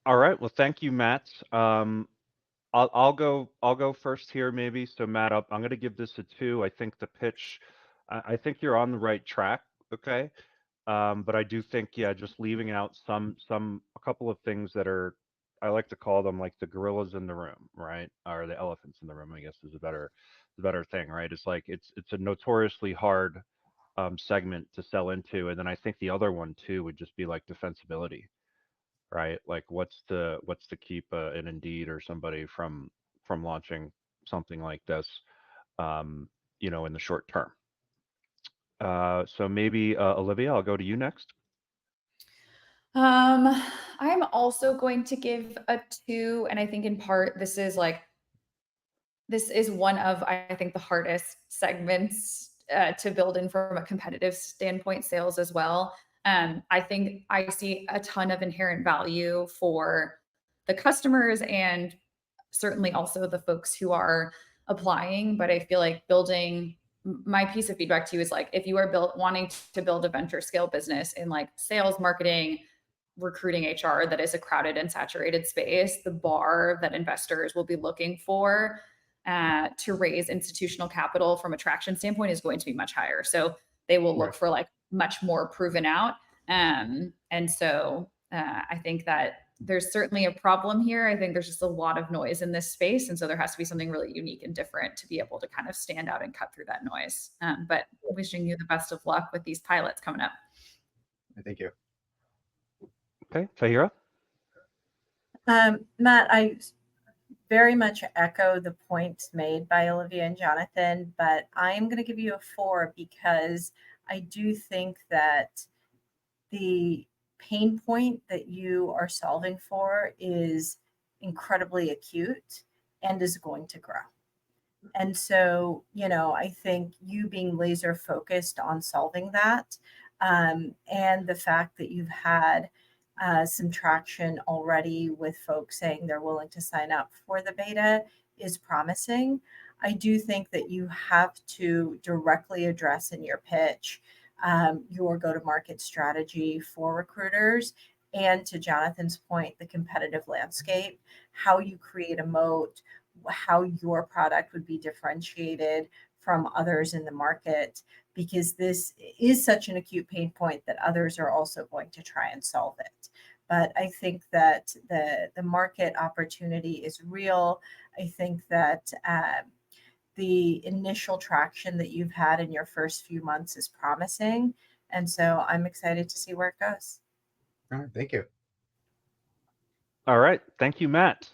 All right. Well, thank you, Matt. I'll go first here, maybe. So Matt, I'm going to give this a 2. I think the pitch, I think you're on the right track. Okay. But I do think, yeah, just leaving out a couple of things that are, I like to call them like the gorillas in the room, right? Or the elephants in the room, I guess is a better thing, right? It's like it's a notoriously hard segment to sell into, and then I think the other one too would just be like defensibility, right? Like what's to keep an Indeed or somebody from launching something like this, in the short term. So maybe Olivia, I'll go to you next. I'm also going to give a 2, and I think in part this is one of, I think, the hardest segments to build in from a competitive standpoint, sales as well. I think I see a ton of inherent value for the customers and certainly also the folks who are applying. But I feel like my piece of feedback to you is like, if you are wanting to build a venture scale business in like sales, marketing, recruiting, HR, that is a crowded and saturated space, the bar that investors will be looking for to raise institutional capital from a traction standpoint is going to be much higher. So they will look for like much more proven out. And so I think that there's certainly a problem here. I think there's just a lot of noise in this space. And so there has to be something really unique and different to be able to kind of stand out and cut through that noise. But wishing you the best of luck with these pilots coming up. Thank you. Okay, Tahira? Matt, I very much echo the points made by Olivia and Jonathan, but I am going to give you a 4 because I do think that the pain point that you are solving for is incredibly acute and is going to grow. And so, I think you being laser focused on solving that, and the fact that you've had some traction already with folks saying they're willing to sign up for the beta is promising. I do think that you have to directly address in your pitch your go-to-market strategy for recruiters, and to Jonathan's point, the competitive landscape, how you create a moat, how your product would be differentiated from others in the market, because this is such an acute pain point that others are also going to try and solve it. But I think that the market opportunity is real. I think that the initial traction that you've had in your first few months is promising. And so I'm excited to see where it goes. All right, thank you. All right, thank you, Matt.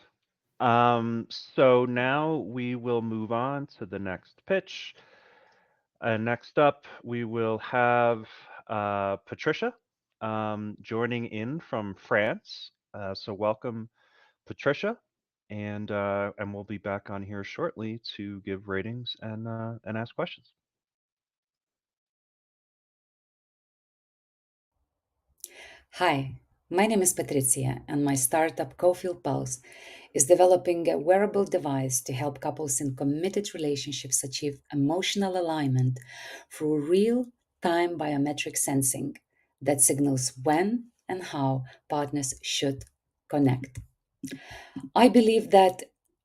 So now we will move on to the next pitch. Next up, we will have Patricia joining in from France. So welcome, Patricia, and we'll be back on here shortly to give ratings and ask questions. Hi, my name is Patricia, and my startup Cofield Pulse is developing a wearable device to help couples in committed relationships achieve emotional alignment through real-time biometric sensing that signals when and how partners should connect. I believe that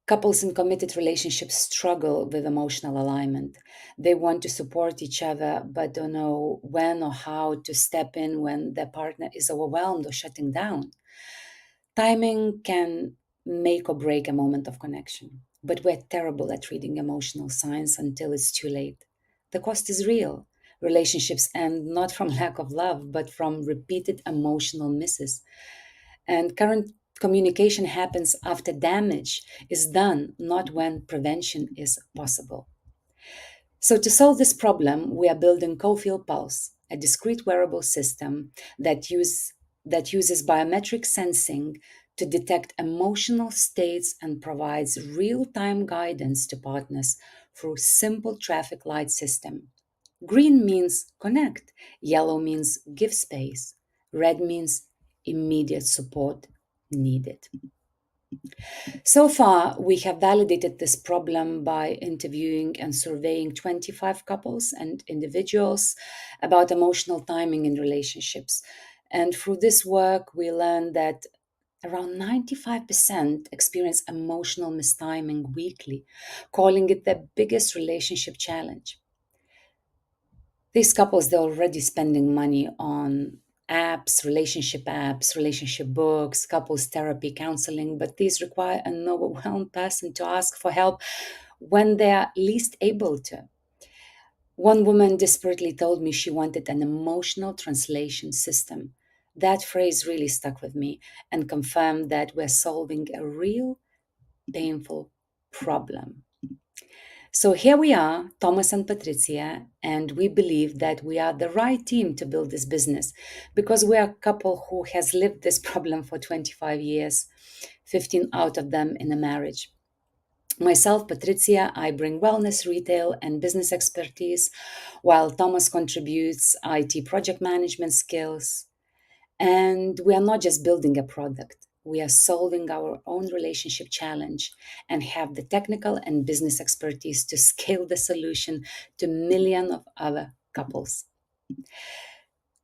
couples in committed relationships struggle with emotional alignment. They want to support each other, but don't know when or how to step in when their partner is overwhelmed or shutting down. Timing can make or break a moment of connection, but we're terrible at reading emotional signs until it's too late. The cost is real. Relationships end not from lack of love, but from repeated emotional misses. And current communication happens after damage is done, not when prevention is possible. So, to solve this problem, we are building Cofield Pulse, a discrete wearable system that uses biometric sensing to detect emotional states and provides real-time guidance to partners through simple traffic light system. Green means connect, yellow means give space, red means immediate support needed. So far, we have validated this problem by interviewing and surveying 25 couples and individuals about emotional timing in relationships. And through this work, we learned that around 95% experience emotional mistiming weekly, calling it the biggest relationship challenge. These couples, they're already spending money on apps, relationship books, couples therapy, counseling, but these require an overwhelmed person to ask for help when they are least able to. One woman desperately told me she wanted an emotional translation system. That phrase really stuck with me and confirmed that we're solving a real painful problem. So here we are, Thomas and Patricia, and we believe that we are the right team to build this business because we are a couple who has lived this problem for 25 years, 15 out of them in a marriage. Myself, Patricia, I bring wellness, retail, and business expertise, while Thomas contributes IT project management skills. And we are not just building a product, we are solving our own relationship challenge and have the technical and business expertise to scale the solution to millions of other couples.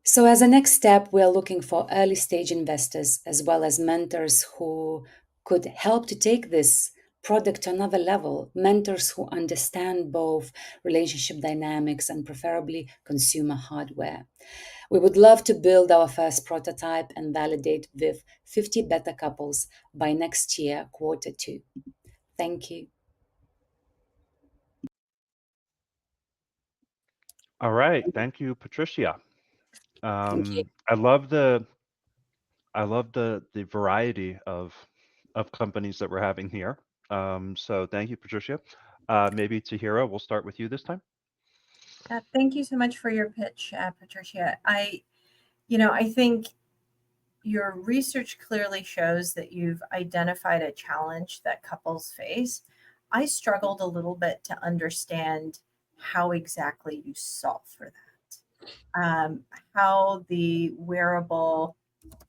So, as a next step, we are looking for early stage investors as well as mentors who could help to take this product to another level, mentors who understand both relationship dynamics and preferably consumer hardware. We would love to build our first prototype and validate with 50 beta couples by next year, Q2. Thank you. All right. Thank you, Patricia. Thank you. I love the variety of companies that we're having here. So thank you, Patricia. Maybe Tahira, we'll start with you this time. Thank you so much for your pitch, Patricia. I think your research clearly shows that you've identified a challenge that couples face. I struggled a little bit to understand how exactly you solve for that. How the wearable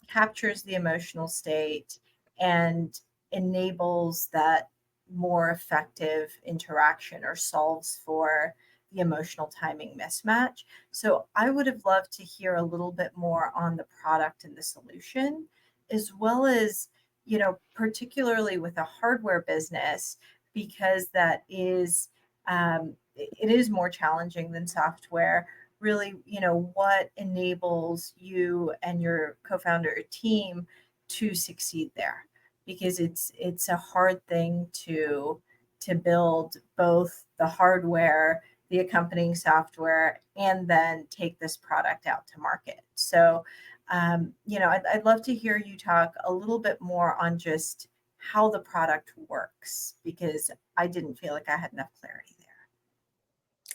captures the emotional state and enables that more effective interaction or solves for the emotional timing mismatch. So I would have loved to hear a little bit more on the product and the solution, as well as, particularly with a hardware business, because that is, it is more challenging than software. Really, what enables you and your co-founder or team to succeed there, because it's a hard thing to build both the hardware, the accompanying software, and then take this product out to market. So I'd love to hear you talk a little bit more on just how the product works, because I didn't feel like I had enough clarity there.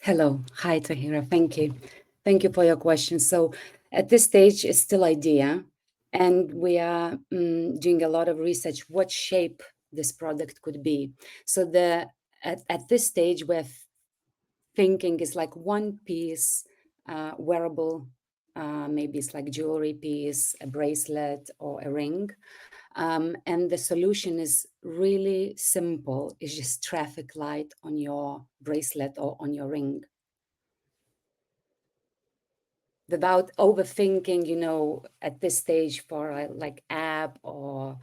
Hello. Hi, Tahira. Thank you. Thank you for your question. So at this stage, it's still idea, and we are doing a lot of research what shape this product could be. So at this stage, we're thinking is like one piece wearable maybe it's like jewelry piece, a bracelet, or a ring. And the solution is really simple. It's just traffic light on your bracelet or on your ring. Without overthinking, at this stage for like app, or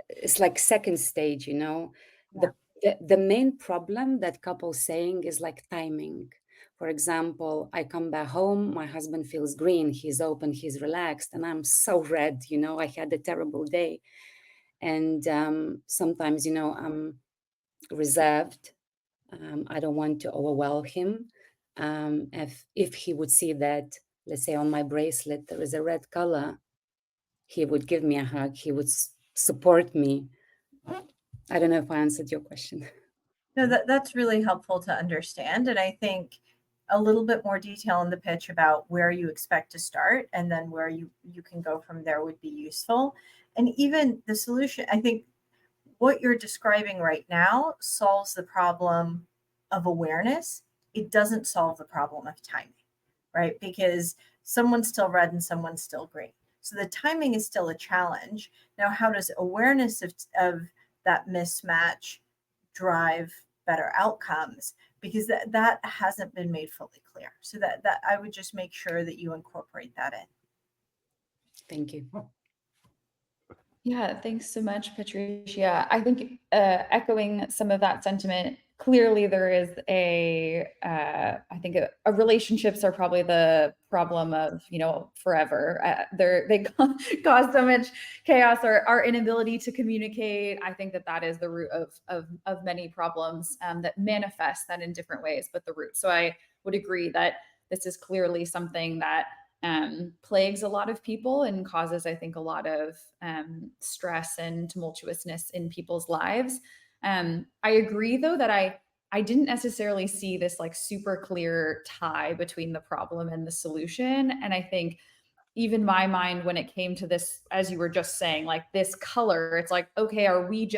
it's like second stage, The main problem that couples saying is like timing. For example, I come back home, my husband feels green, he's open, he's relaxed, and I'm so red, I had a terrible day. And sometimes, I'm reserved. I don't want to overwhelm him. If he would see that, let's say on my bracelet, there is a red color, he would give me a hug, he would support me. I don't know if I answered your question. No, that's really helpful to understand. And I think a little bit more detail in the pitch about where you expect to start and then where you can go from there would be useful. And even the solution, I think what you're describing right now solves the problem of awareness. It doesn't solve the problem of timing, right? Because someone's still red and someone's still green. So the timing is still a challenge. Now, how does awareness of that mismatch drive better outcomes? Because that hasn't been made fully clear. So that I would just make sure that you incorporate that in. Thank you. Yeah, thanks so much, Patricia. I think echoing some of that sentiment, clearly there is I think relationships are probably the problem of, forever. They cause so much chaos, or our inability to communicate. I think that is the root of many problems that manifest that in different ways, but the root. So I would agree that this is clearly something that plagues a lot of people and causes, I think, a lot of stress and tumultuousness in people's lives. I agree, though, that I didn't necessarily see this like super clear tie between the problem and the solution. And I think even my mind, when it came to this, as you were just saying, like this color, it's like, okay, are we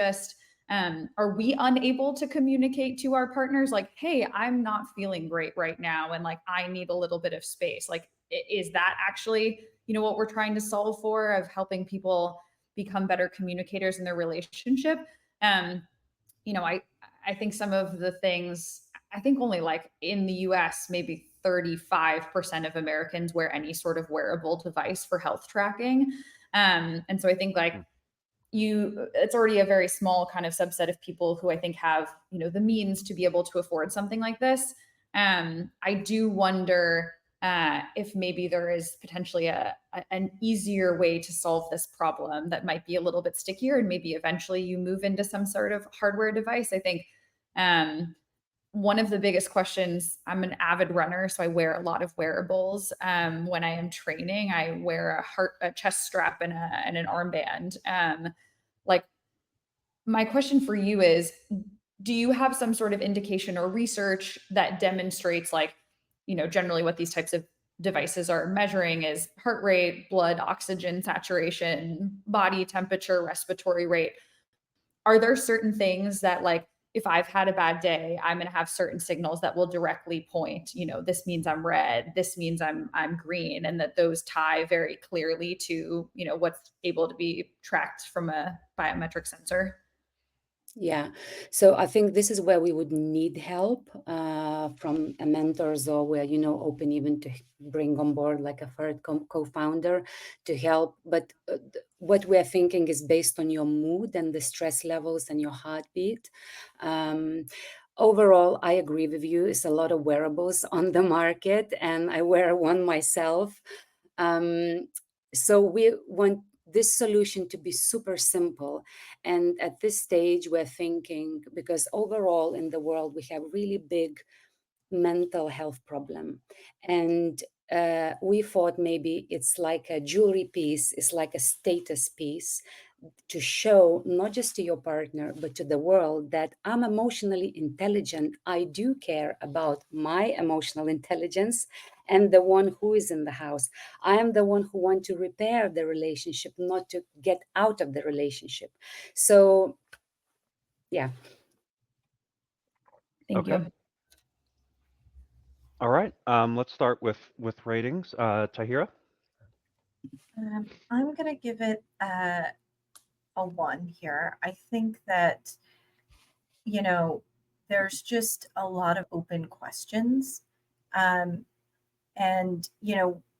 unable to communicate to our partners like, hey, I'm not feeling great right now, and like I need a little bit of space? Like, is that actually, what we're trying to solve for, of helping people become better communicators in their relationship? I think some of the things, I think only like in the US, maybe 35% of Americans wear any sort of wearable device for health tracking. And so I think like it's already a very small kind of subset of people who I think have, the means to be able to afford something like this. I do wonder if maybe there is potentially an easier way to solve this problem that might be a little bit stickier, and maybe eventually you move into some sort of hardware device. I think one of the biggest questions, I'm an avid runner, so I wear a lot of wearables. When I am training, I wear a chest strap and an armband. Like, my question for you is, do you have some sort of indication or research that demonstrates, like, generally what these types of devices are measuring is heart rate, blood oxygen saturation, body temperature, respiratory rate? Are there certain things that, like, if I've had a bad day, I'm going to have certain signals that will directly point, this means I'm red, this means I'm green, and that those tie very clearly to, what's able to be tracked from a biometric sensor? Yeah, so I think this is where we would need help from mentors, or we're, open even to bring on board like a third co-founder to help. But what we're thinking is based on your mood and the stress levels and your heartbeat. Overall, I agree with you. It's a lot of wearables on the market, and I wear one myself. So we want this solution to be super simple. And at this stage, we're thinking, because overall in the world, we have really big mental health problem. And we thought maybe it's like a jewelry piece, it's like a status piece to show not just to your partner, but to the world that I'm emotionally intelligent. I do care about my emotional intelligence and the one who is in the house. I am the one who want to repair the relationship, not to get out of the relationship. So, yeah. Thank you. All right. Let's start with ratings. Tahira. I'm going to give it a 1 here. I think that, you know, there's just a lot of open questions. Um, and,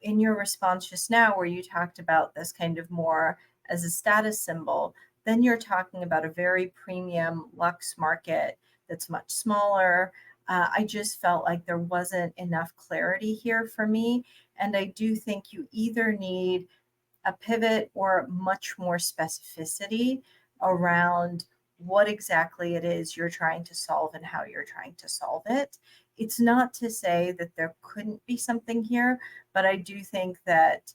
in your response just now, where you talked about this kind of more as a status symbol, then you're talking about a very premium luxe market that's much smaller. I just felt like there wasn't enough clarity here for me. And I do think you either need a pivot or much more specificity around what exactly it is you're trying to solve and how you're trying to solve it. It's not to say that there couldn't be something here, but I do think that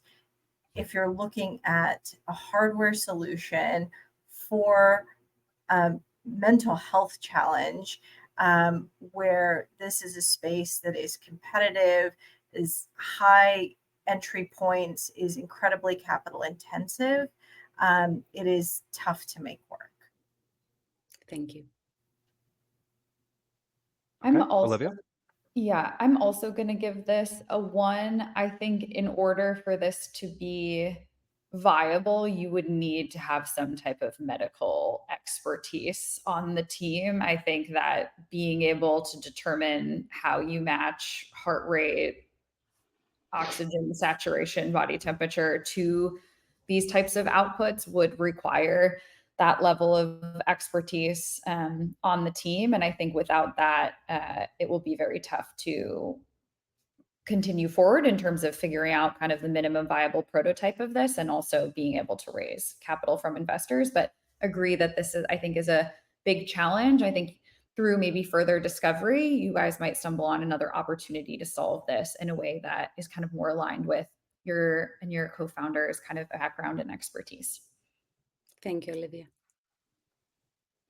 if you're looking at a hardware solution for a mental health challenge, where this is a space that is competitive, is high entry points, is incredibly capital intensive, it is tough to make work. Thank you. I'm Okay, also Olivia. Yeah, I'm also going to give this a 1. I think in order for this to be viable, you would need to have some type of medical expertise on the team. I think that being able to determine how you match heart rate, oxygen saturation, body temperature to these types of outputs would require that level of expertise on the team. And I think without that, it will be very tough to continue forward in terms of figuring out kind of the minimum viable prototype of this and also being able to raise capital from investors. But agree that this is, I think, is a big challenge. I think through maybe further discovery, you guys might stumble on another opportunity to solve this in a way that is kind of more aligned with your and your co-founder's kind of background and expertise. Thank you, Olivia.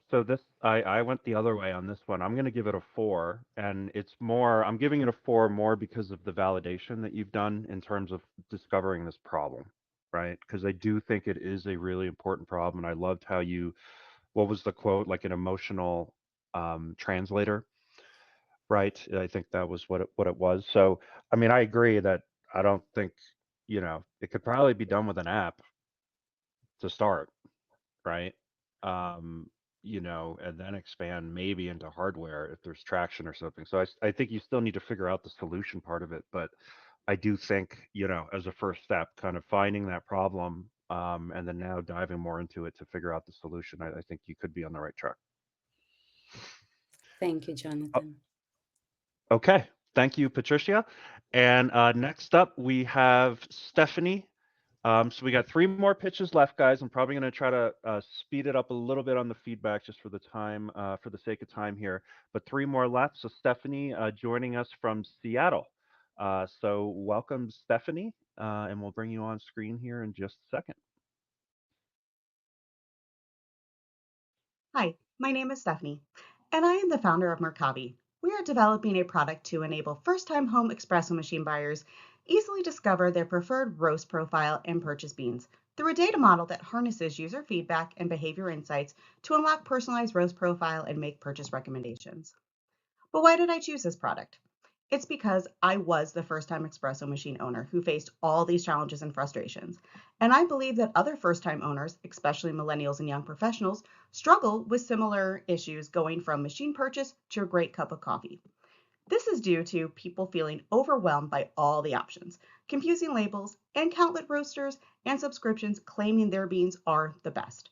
So I went the other way on this one. I'm going to give it a 4, and I'm giving it a 4 more because of the validation that you've done in terms of discovering this problem, right? Because I do think it is a really important problem, and I loved how what was the quote, like an emotional translator, right? I think that was what it was. So, I mean, I agree that I don't think, it could probably be done with an app to start, right? Um, and then expand maybe into hardware if there's traction or something. So I think you still need to figure out the solution part of it. But I do think, as a first step, kind of finding that problem, and then now diving more into it to figure out the solution, I think you could be on the right track. Thank you, Jonathan. Okay. Thank you, Patricia. And next up, we have Stephanie. So we got 3 more pitches left, guys. I'm probably going to try to speed it up a little bit on the feedback just for the time, for the sake of time here. But 3 more left. So Stephanie joining us from Seattle. So welcome, Stephanie, and we'll bring you on screen here in just a second. Hi, my name is Stephanie, and I am the founder of Marabi. We are developing a product to enable first-time home espresso machine buyers easily discover their preferred roast profile and purchase beans through a data model that harnesses user feedback and behavior insights to unlock personalized roast profile and make purchase recommendations. But why did I choose this product? It's because I was the first-time espresso machine owner who faced all these challenges and frustrations. And I believe that other first-time owners, especially millennials and young professionals, struggle with similar issues going from machine purchase to a great cup of coffee. This is due to people feeling overwhelmed by all the options, confusing labels, and countless roasters and subscriptions claiming their beans are the best.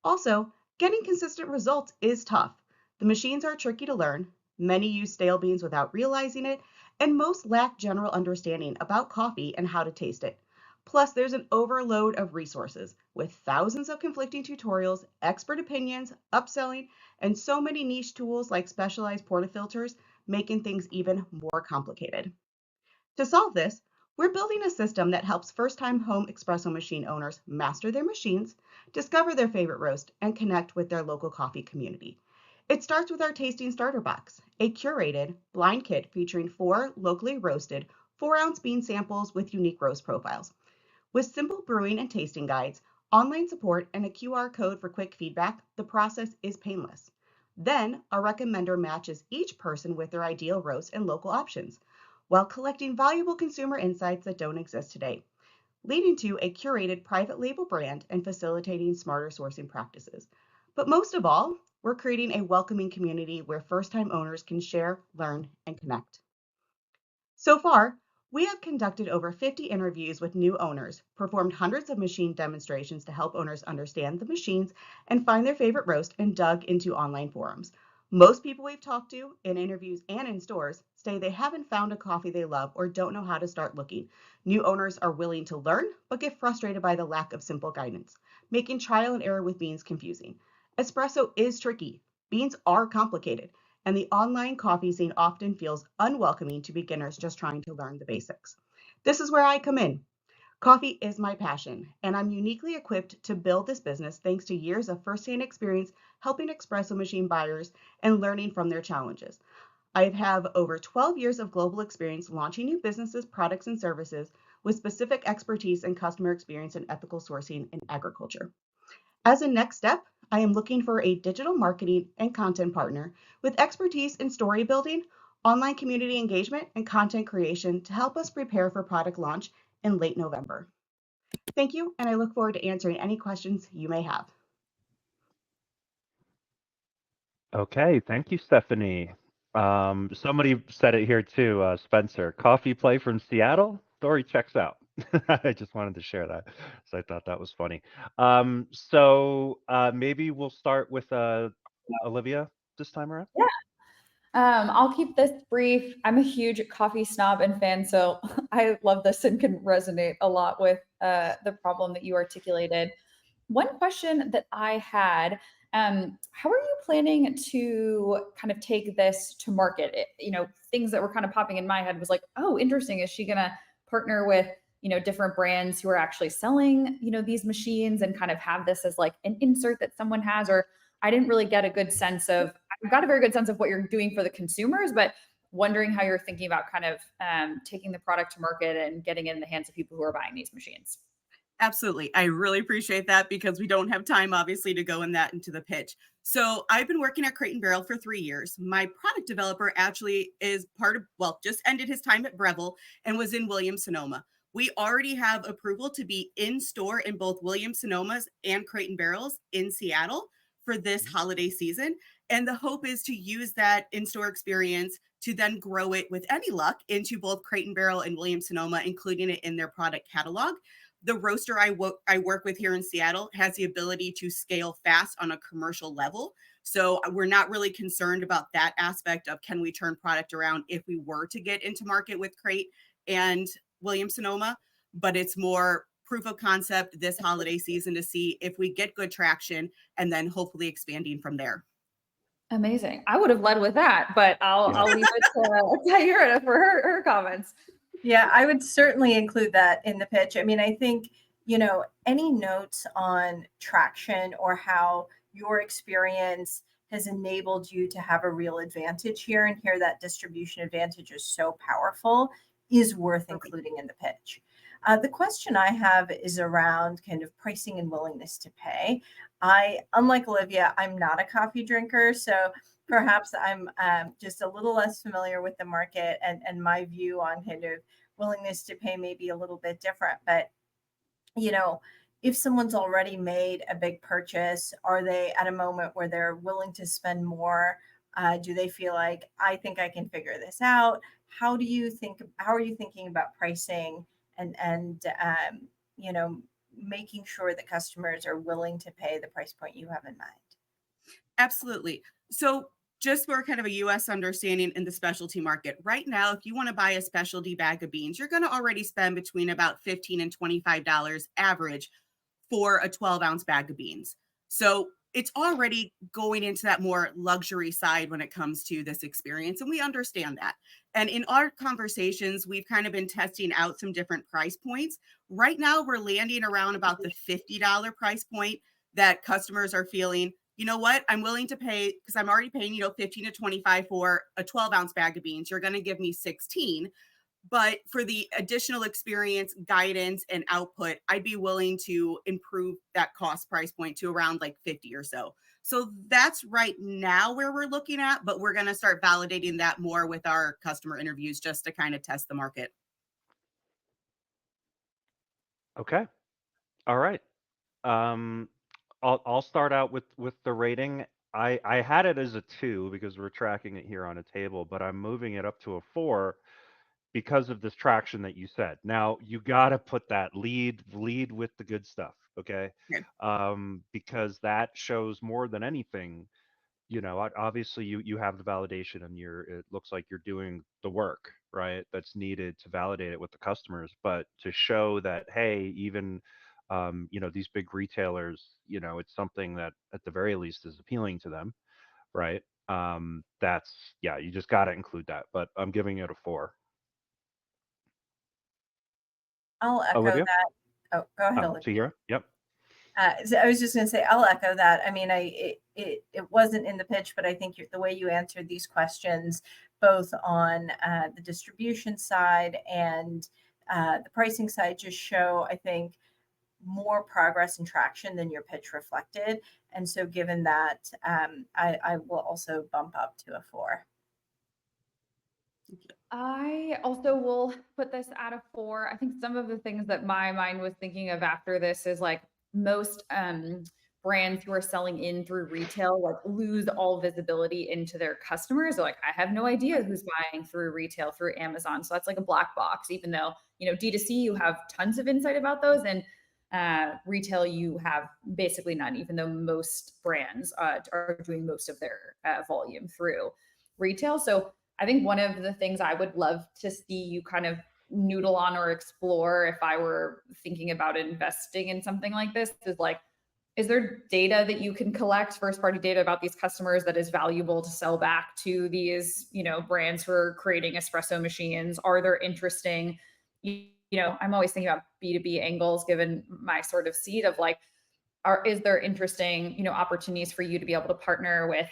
Also, getting consistent results is tough. The machines are tricky to learn, many use stale beans without realizing it, and most lack general understanding about coffee and how to taste it. Plus, there's an overload of resources with thousands of conflicting tutorials, expert opinions, upselling, and so many niche tools like specialized portafilters, making things even more complicated. To solve this, we're building a system that helps first-time home espresso machine owners master their machines, discover their favorite roast, and connect with their local coffee community. It starts with our Tasting Starter Box, a curated blind kit featuring 4 locally roasted 4-ounce bean samples with unique roast profiles. With simple brewing and tasting guides, online support, and a QR code for quick feedback, the process is painless. Then, our recommender matches each person with their ideal roast and local options. while collecting valuable consumer insights that don't exist today, leading to a curated private label brand and facilitating smarter sourcing practices. But most of all, we're creating a welcoming community where first-time owners can share, learn, and connect. So far, we have conducted over 50 interviews with new owners, performed hundreds of machine demonstrations to help owners understand the machines and find their favorite roast, and dug into online forums. Most people we've talked to in interviews and in stores say they haven't found a coffee they love or don't know how to start looking. New owners are willing to learn, but get frustrated by the lack of simple guidance, making trial and error with beans confusing. Espresso is tricky. Beans are complicated, and the online coffee scene often feels unwelcoming to beginners just trying to learn the basics. This is where I come in. Coffee is my passion, and I'm uniquely equipped to build this business thanks to years of firsthand experience helping espresso machine buyers and learning from their challenges. I have over 12 years of global experience launching new businesses, products, and services with specific expertise in customer experience and ethical sourcing in agriculture. As a next step, I am looking for a digital marketing and content partner with expertise in story building, online community engagement, and content creation to help us prepare for product launch in late November. Thank you, and I look forward to answering any questions you may have. Okay, thank you, Stephanie. Somebody said it here too, Spencer. Coffee play from Seattle? Story checks out. I just wanted to share that, so I thought that was funny. Maybe we'll start with Olivia this time around. Yeah. I'll keep this brief. I'm a huge coffee snob and fan, so I love this and can resonate a lot with the problem that you articulated. One question that I had, how are you planning to kind of take this to market? Things that were kind of popping in my head was like, oh, interesting. Is she going to partner with, different brands who are actually selling, these machines and kind of have this as like an insert that someone has? Or I didn't really get a good sense of, I've got a very good sense of what you're doing for the consumers, but wondering how you're thinking about kind of taking the product to market and getting it in the hands of people who are buying these machines. Absolutely. I really appreciate that because we don't have time, obviously, to go into the pitch. So I've been working at Crate & Barrel for 3 years. My product developer actually is just ended his time at Breville and was in Williams-Sonoma. We already have approval to be in store in both Williams-Sonoma's and Crate & Barrel's in Seattle for this holiday season. And the hope is to use that in-store experience to then grow it with any luck into both Crate & Barrel and Williams-Sonoma, including it in their product catalog. The roaster I work with here in Seattle has the ability to scale fast on a commercial level. So we're not really concerned about that aspect of can we turn product around if we were to get into market with Crate and Williams-Sonoma, but it's more proof of concept this holiday season to see if we get good traction and then hopefully expanding from there. Amazing. I would have led with that, but I'll leave it to Tahira for her comments. Yeah, I would certainly include that in the pitch. I mean, I think, any notes on traction or how your experience has enabled you to have a real advantage here and here that distribution advantage is so powerful is worth including in the pitch. The question I have is around kind of pricing and willingness to pay. Unlike Olivia, I'm not a coffee drinker, so perhaps I'm just a little less familiar with the market and my view on kind of willingness to pay may be a little bit different. But, if someone's already made a big purchase, are they at a moment where they're willing to spend more? Do they feel like, I think I can figure this out? How are you thinking about pricing and making sure that customers are willing to pay the price point you have in mind? Absolutely. So just for kind of a US understanding in the specialty market, right now, if you want to buy a specialty bag of beans, you're going to already spend between about $15 and $25 average for a 12-ounce bag of beans. So it's already going into that more luxury side when it comes to this experience. And we understand that. And in our conversations, we've kind of been testing out some different price points. Right now, we're landing around about the $50 price point that customers are feeling, you know what, I'm willing to pay because I'm already paying, 15 to 25 for a 12-ounce bag of beans. You're going to give me 16. But for the additional experience, guidance, and output, I'd be willing to improve that cost price point to around like 50 or so. So that's right now where we're looking at, but we're going to start validating that more with our customer interviews just to kind of test the market. Okay. All right. Um, I'll start out with the rating. I had it as a 2 because we're tracking it here on a table, but I'm moving it up to a 4 because of this traction that you said. Now you got to put that lead with the good stuff, okay? Okay. Because that shows more than anything. Obviously you have the validation and it looks like you're doing the work, right? That's needed to validate it with the customers, but to show that, hey, even these big retailers, it's something that at the very least is appealing to them, right? You just got to include that, but I'm giving it a 4. I'll echo Olivia? that. Oh, go ahead, Olivia. Tahira? Yep. So I was just going to say, I'll echo that. I mean, it wasn't in the pitch, but I think the way you answered these questions, both on the distribution side and the pricing side, just show, I think, more progress and traction than your pitch reflected. And so given that, I will also bump up to a 4. I also will put this at a 4. I think some of the things that my mind was thinking of after this is like most brands who are selling in through retail like lose all visibility into their customers. They're like, I have no idea who's buying through retail, through Amazon. So that's like a black box, even though, D2C, you have tons of insight about those. And retail, you have basically none, even though most brands are doing most of their volume through retail. So I think one of the things I would love to see you kind of noodle on or explore if I were thinking about investing in something like this is like, is there data that you can collect, first party data about these customers that is valuable to sell back to these, brands who are creating espresso machines? Are there interesting, I'm always thinking about B2B angles given my sort of seat of like, is there interesting, opportunities for you to be able to partner with,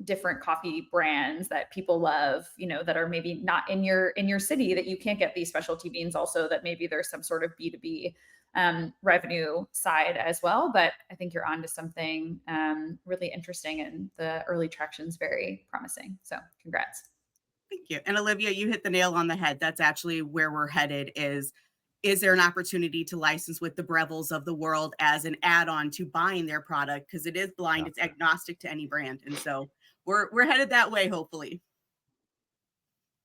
different coffee brands that people love, that are maybe not in your city, that you can't get these specialty beans, also that maybe there's some sort of B2B revenue side as well. But I think you're onto something really interesting, and the early traction is very promising. So congrats. Thank you. And Olivia, you hit the nail on the head. That's actually where we're headed is there an opportunity to license with the Breville's of the world as an add-on to buying their product? Because it is blind, it's agnostic to any brand. And so we're headed that way, hopefully.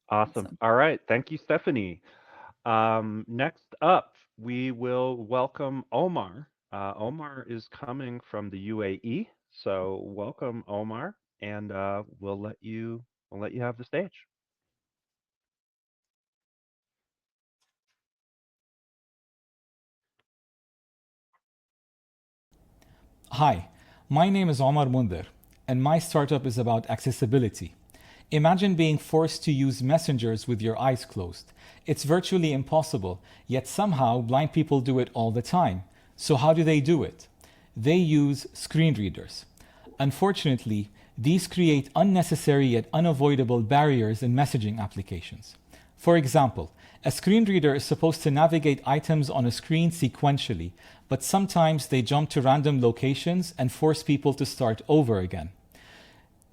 Awesome. All right. Thank you, Stephanie. Next up, we will welcome Omar. Omar is coming from the UAE. So welcome, Omar, and we'll let you have the stage. Hi, my name is Omar Munder, and my startup is about accessibility. Imagine being forced to use messengers with your eyes closed. It's virtually impossible, yet somehow blind people do it all the time. So how do they do it? They use screen readers. Unfortunately, these create unnecessary yet unavoidable barriers in messaging applications. For example, a screen reader is supposed to navigate items on a screen sequentially, but sometimes they jump to random locations and force people to start over again.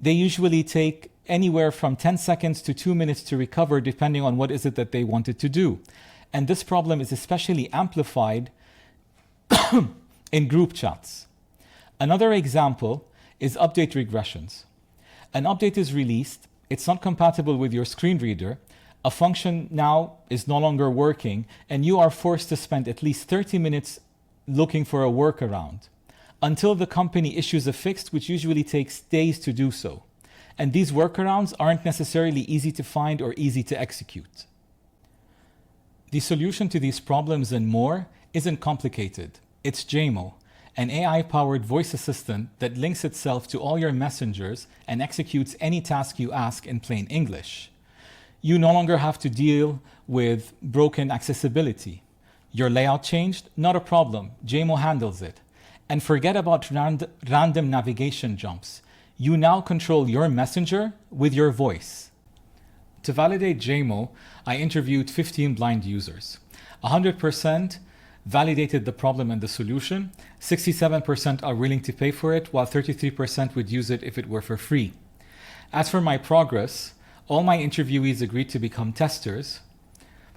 They usually take anywhere from 10 seconds to 2 minutes to recover, depending on what is it that they wanted to do. And this problem is especially amplified in group chats. Another example is update regressions. An update is released, it's not compatible with your screen reader, a function now is no longer working, and you are forced to spend at least 30 minutes looking for a workaround until the company issues a fix, which usually takes days to do so. And these workarounds aren't necessarily easy to find or easy to execute. The solution to these problems and more isn't complicated. It's JMO, an AI-powered voice assistant that links itself to all your messengers and executes any task you ask in plain English. You no longer have to deal with broken accessibility. Your layout changed? Not a problem. JMO handles it. And forget about random navigation jumps. You now control your messenger with your voice. To validate JMO, I interviewed 15 blind users. 100% validated the problem and the solution. 67% are willing to pay for it, while 33% would use it if it were for free. As for my progress, all my interviewees agreed to become testers.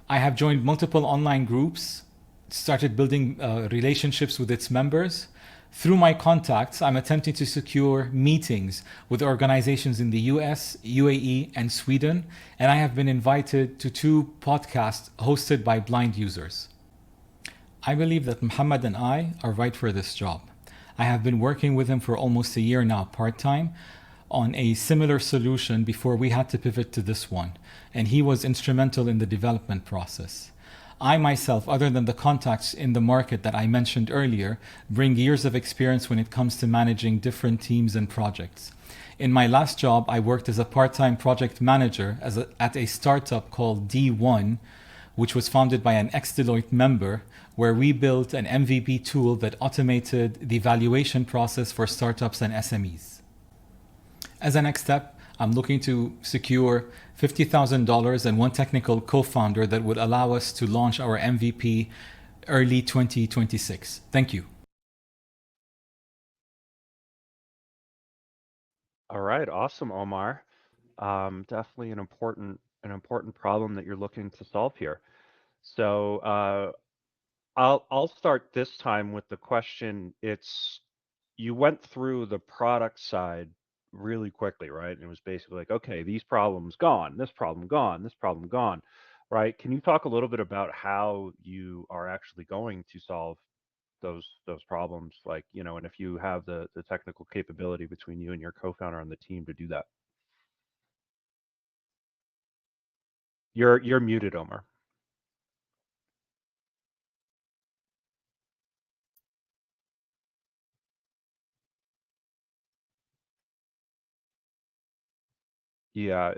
I have joined multiple online groups, started building relationships with its members. Through my contacts, I'm attempting to secure meetings with organizations in the US, UAE, and Sweden, and I have been invited to 2 podcasts hosted by blind users. I believe that Muhammad and I are right for this job. I have been working with him for almost a year now, part-time, on a similar solution before we had to pivot to this one, and he was instrumental in the development process. I myself, other than the contacts in the market that I mentioned earlier, bring years of experience when it comes to managing different teams and projects. In my last job, I worked as a part-time project manager at a startup called D1, which was founded by an ex-Deloitte member, where we built an MVP tool that automated the valuation process for startups and SMEs. As a next step, I'm looking to secure $50,000 and 1 technical co-founder that would allow us to launch our MVP early 2026. Thank you. All right, awesome, Omar. Definitely an important problem that you're looking to solve here. So I'll start this time with the question. You went through the product side really quickly, right? And it was basically like, okay, these problems gone, this problem gone, this problem gone, right? Can you talk a little bit about how you are actually going to solve those problems, like, and if you have the technical capability between you and your co-founder on the team to do that? You're muted, Omar. Yeah,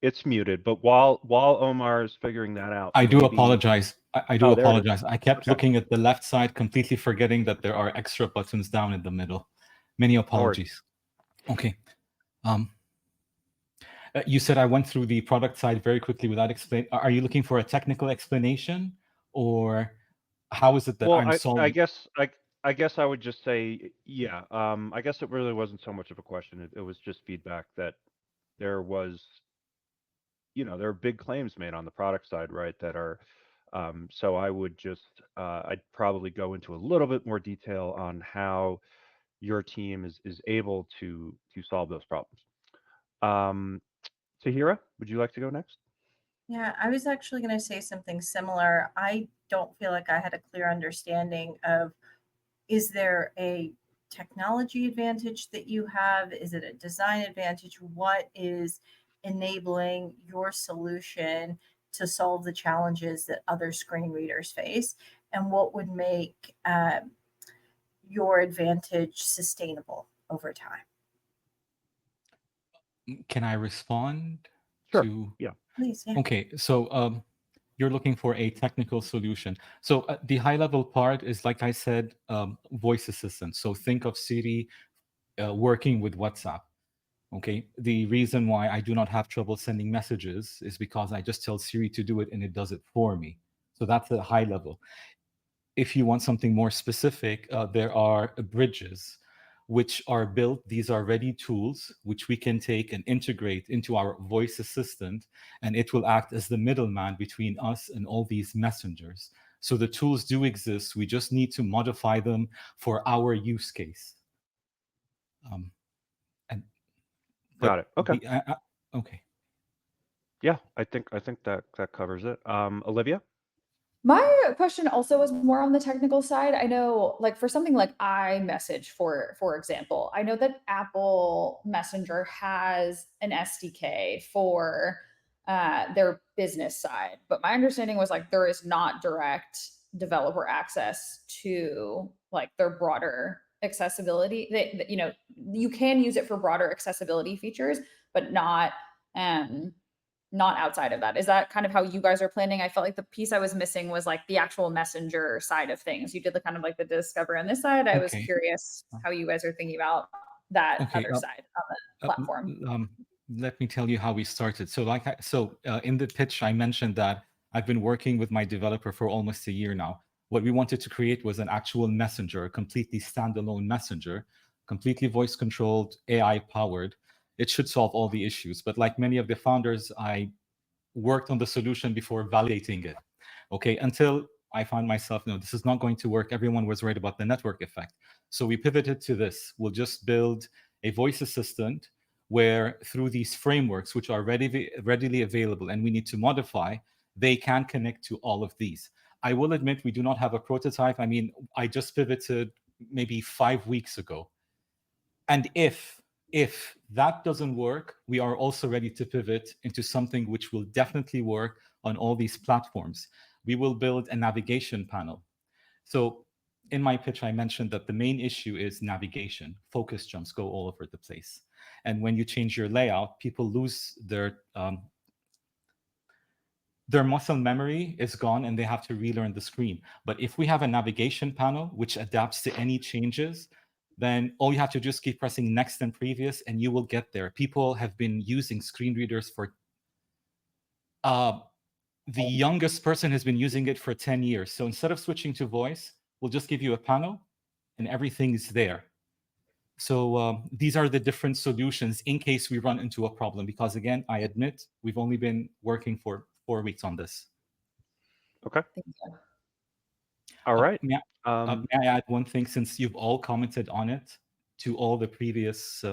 it's muted, but while Omar is figuring that out, I do maybe. apologize. I do Oh, there it is. apologize. I kept Okay. looking at the left side, completely forgetting that there are extra buttons down in the middle. Many apologies. Okay. You said I went through the product side very quickly without explain. Are you looking for a technical explanation, or how is it that Well, I'm solving? I guess I would just say, yeah. I guess it really wasn't so much of a question. It was just feedback that there was, there are big claims made on the product side, right? That are, so I would just, I'd probably go into a little bit more detail on how your team is able to solve those problems. Tahira, would you like to go next? Yeah, I was actually going to say something similar. I don't feel like I had a clear understanding of, is there a technology advantage that you have? Is it a design advantage? What is enabling your solution to solve the challenges that other screen readers face? And what would make your advantage sustainable over time? Can I respond? Sure. To? Yeah. Please, yeah. Okay, so you're looking for a technical solution. So the high-level part is, like I said, voice assistant. So think of Siri working with WhatsApp. Okay, the reason why I do not have trouble sending messages is because I just tell Siri to do it and it does it for me. So that's the high level. If you want something more specific, there are bridges which are built. These are ready tools which we can take and integrate into our voice assistant, and it will act as the middleman between us and all these messengers. So the tools do exist. We just need to modify them for our use case. Got it. Okay. Okay. Yeah, I think that covers it. Olivia? My question also was more on the technical side. I know, like for something like iMessage, for example, I know that Apple Messenger has an SDK for their business side, but my understanding was like there is not direct developer access to like their broader accessibility. You can use it for broader accessibility features, but not outside of that. Is that kind of how you guys are planning? I felt like the piece I was missing was like the actual messenger side of things. You did the kind of like the discover on this side. I was curious how you guys are thinking about that other side on the platform. let me tell you how we started. So in the pitch, I mentioned that I've been working with my developer for almost a year now. What we wanted to create was an actual messenger, a completely standalone messenger, completely voice controlled, AI powered. It should solve all the issues. But like many of the founders, I worked on the solution before validating it. Okay, until I found myself, no, this is not going to work. Everyone was worried about the network effect. So we pivoted to this. We'll just build a voice assistant where through these frameworks, which are readily available and we need to modify, they can connect to all of these. I will admit we do not have a prototype. I mean, I just pivoted maybe 5 weeks ago. And if that doesn't work, we are also ready to pivot into something which will definitely work on all these platforms. We will build a navigation panel. So in my pitch, I mentioned that the main issue is navigation. Focus jumps go all over the place. And when you change your layout, people lose their muscle memory is gone and they have to relearn the screen. But if we have a navigation panel which adapts to any changes, then all you have to do is keep pressing next and previous and you will get there. People have been using screen readers for, the youngest person has been using it for 10 years. So instead of switching to voice, we'll just give you a panel and everything is there. So these are the different solutions in case we run into a problem, because again, I admit we've only been working for 4 weeks on this. Okay. Thank you. All right. May I add one thing, since you've all commented on it to all the previous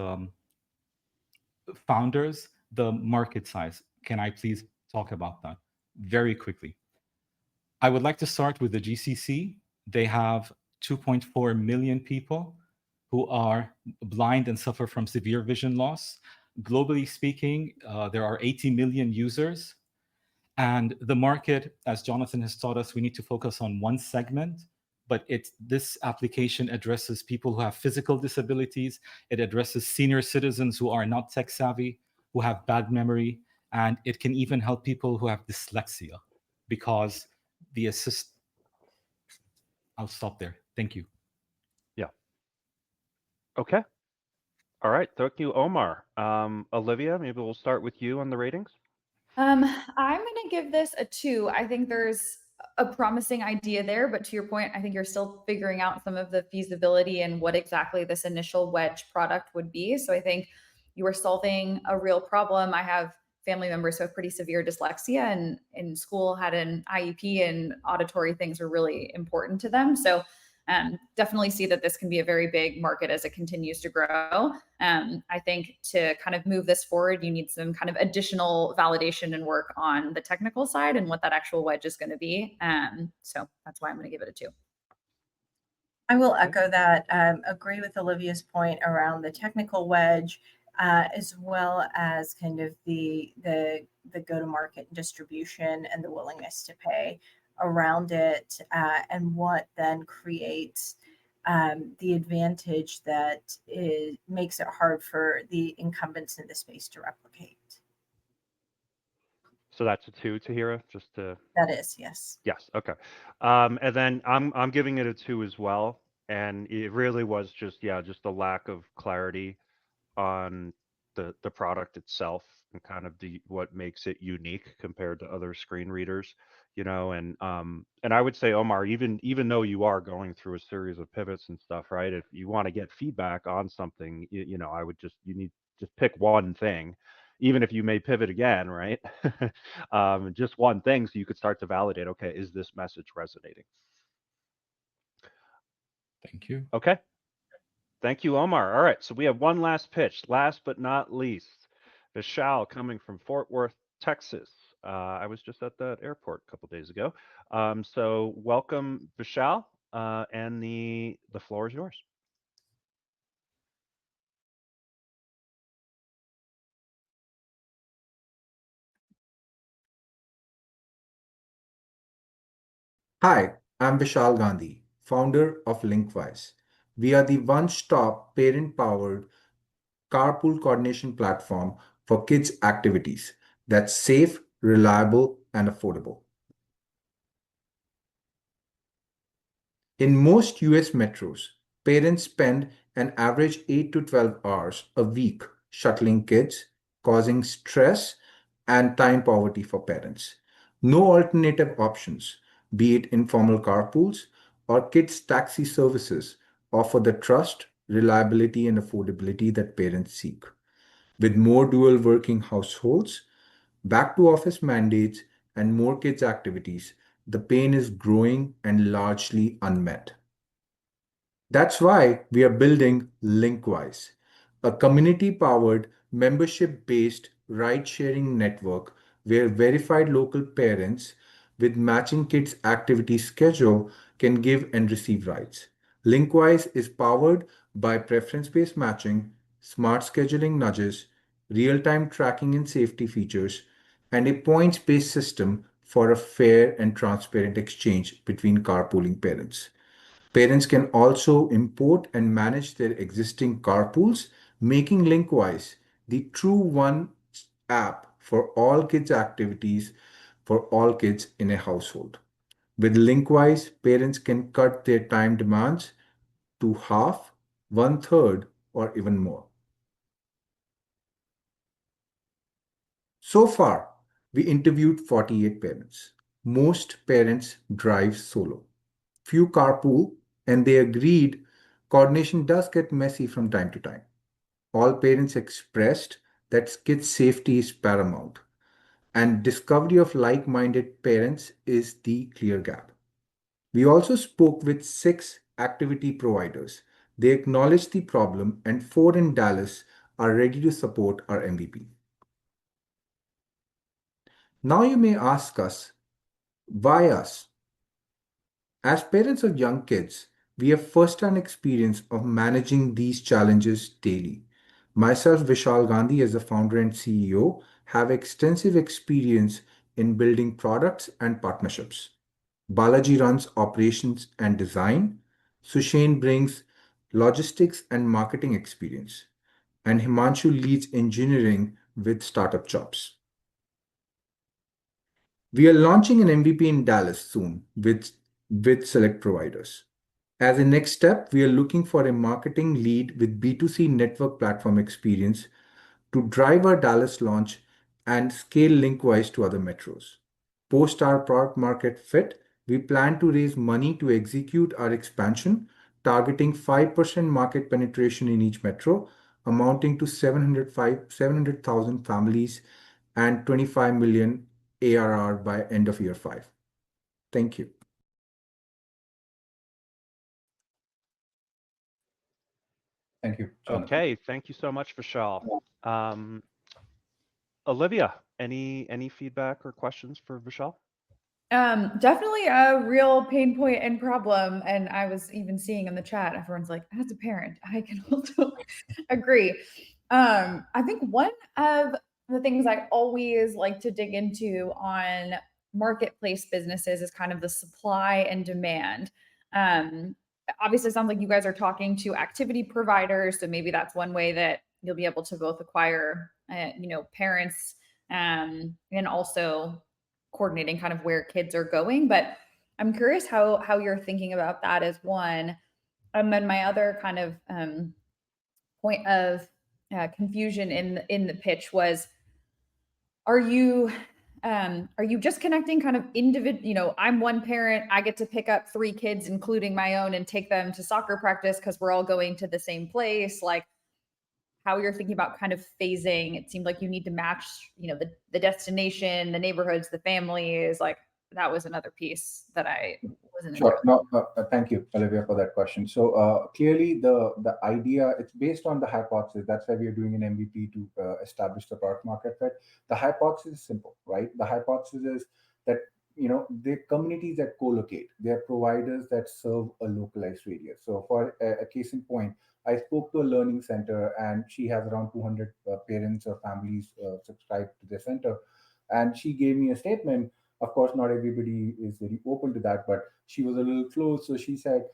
founders, the market size. Can I please talk about that very quickly? I would like to start with the GCC. They have 2.4 million people who are blind and suffer from severe vision loss. Globally speaking, there are 80 million users. And the market, as Jonathan has taught us, we need to focus on one segment, but this application addresses people who have physical disabilities. It addresses senior citizens who are not tech savvy, who have bad memory, and it can even help people who have dyslexia, because the assist. I'll stop there. Thank you. Yeah. Okay. All right. Thank you, Omar. Olivia, maybe we'll start with you on the ratings. I'm going to give this a 2. I think there's a promising idea there, but to your point, I think you're still figuring out some of the feasibility and what exactly this initial wedge product would be. So I think you are solving a real problem. I have family members who have pretty severe dyslexia and in school had an IEP, and auditory things are really important to them. So definitely see that this can be a very big market as it continues to grow. I think to kind of move this forward, you need some kind of additional validation and work on the technical side and what that actual wedge is going to be. So that's why I'm going to give it a 2. I will echo that. Agree with Olivia's point around the technical wedge, as well as kind of the go-to-market distribution and the willingness to pay around it, and what then creates the advantage that makes it hard for the incumbents in the space to replicate. So that's a 2, Tahira, just to. That is, yes. Yes. Okay. And then I'm giving it a 2 as well. And it really was just the lack of clarity on the product itself and kind of what makes it unique compared to other screen readers, and I would say, Omar, even though you are going through a series of pivots and stuff, right? If you want to get feedback on something, I would you need just pick one thing, even if you may pivot again, right? Just one thing, so you could start to validate, okay, is this message resonating? Thank you. Okay. Thank you, Omar. All right, so we have one last pitch. Last but not least, Vishal coming from Fort Worth, Texas. I was just at that airport a couple days ago. So welcome, Vishal, and the floor is yours. Hi, I'm Vishal Gandhi, founder of LinkWise. We are the one-stop parent-powered carpool coordination platform for kids' activities that's safe, reliable, and affordable. In most US metros, parents spend an average 8 to 12 hours a week shuttling kids, causing stress and time poverty for parents. No alternative options, be it informal carpools or kids' taxi services, offer the trust, reliability, and affordability that parents seek. With more dual working households, back to office mandates, and more kids' activities, the pain is growing and largely unmet. That's why we are building LinkWise, a community powered, membership based ride sharing network where verified local parents with matching kids' activity schedule can give and receive rides. LinkWise is powered by preference based matching, smart scheduling nudges, real time tracking and safety features, and a points based system for a fair and transparent exchange between carpooling parents. Parents can also import and manage their existing carpools, making LinkWise the true one app for all kids' activities for all kids in a household. With LinkWise, parents can cut their time demands to half, one third, or even more. So far, we interviewed 48 parents. Most parents drive solo. Few carpool, and they agreed coordination does get messy from time to time. All parents expressed that kids' safety is paramount, and discovery of like minded parents is the clear gap. We also spoke with 6 activity providers. They acknowledged the problem, and 4 in Dallas are ready to support our MVP. Now you may ask us, why us? As parents of young kids, we have first-hand experience of managing these challenges daily. Myself, Vishal Gandhi, as the founder and CEO, have extensive experience in building products and partnerships. Balaji runs operations and design. Sushain brings logistics and marketing experience. And Himanshu leads engineering with startup jobs. We are launching an MVP in Dallas soon with select providers. As a next step, we are looking for a marketing lead with B2C network platform experience to drive our Dallas launch and scale LinkWise to other metros. Post our product market fit, we plan to raise money to execute our expansion, targeting 5% market penetration in each metro, amounting to 700,000 families and 25 million ARR by end of year 5. Thank you. Thank you, Jonathan. Okay, thank you so much, Vishal. Olivia, any feedback or questions for Vishal? Definitely a real pain point and problem. And I was even seeing in the chat, everyone's like, as a parent, I can also agree. I think one of the things I always like to dig into on marketplace businesses is kind of the supply and demand. Obviously, it sounds like you guys are talking to activity providers, so maybe that's one way that you'll be able to both acquire, parents, and also coordinating kind of where kids are going. But I'm curious how you're thinking about that as one. And then my other kind of point of confusion in the pitch was, are you just connecting kind of individual, I'm one parent, I get to pick up 3 kids, including my own, and take them to soccer practice because we're all going to the same place? Like, how you're thinking about kind of phasing. It seemed like you need to match, the destination, the neighborhoods, the families. Like, that was another piece that I wasn't sure. No, thank you, Olivia, for that question. So clearly the idea, it's based on the hypothesis. That's why we are doing an MVP to establish the product market fit. The hypothesis is simple, right? The hypothesis is that, the communities that co-locate, they're providers that serve a localized radius. So for a case in point, I spoke to a learning center, and she has around 200 parents or families subscribed to the center. And she gave me a statement. Of course, not everybody is very open to that, but she was a little close. So she said,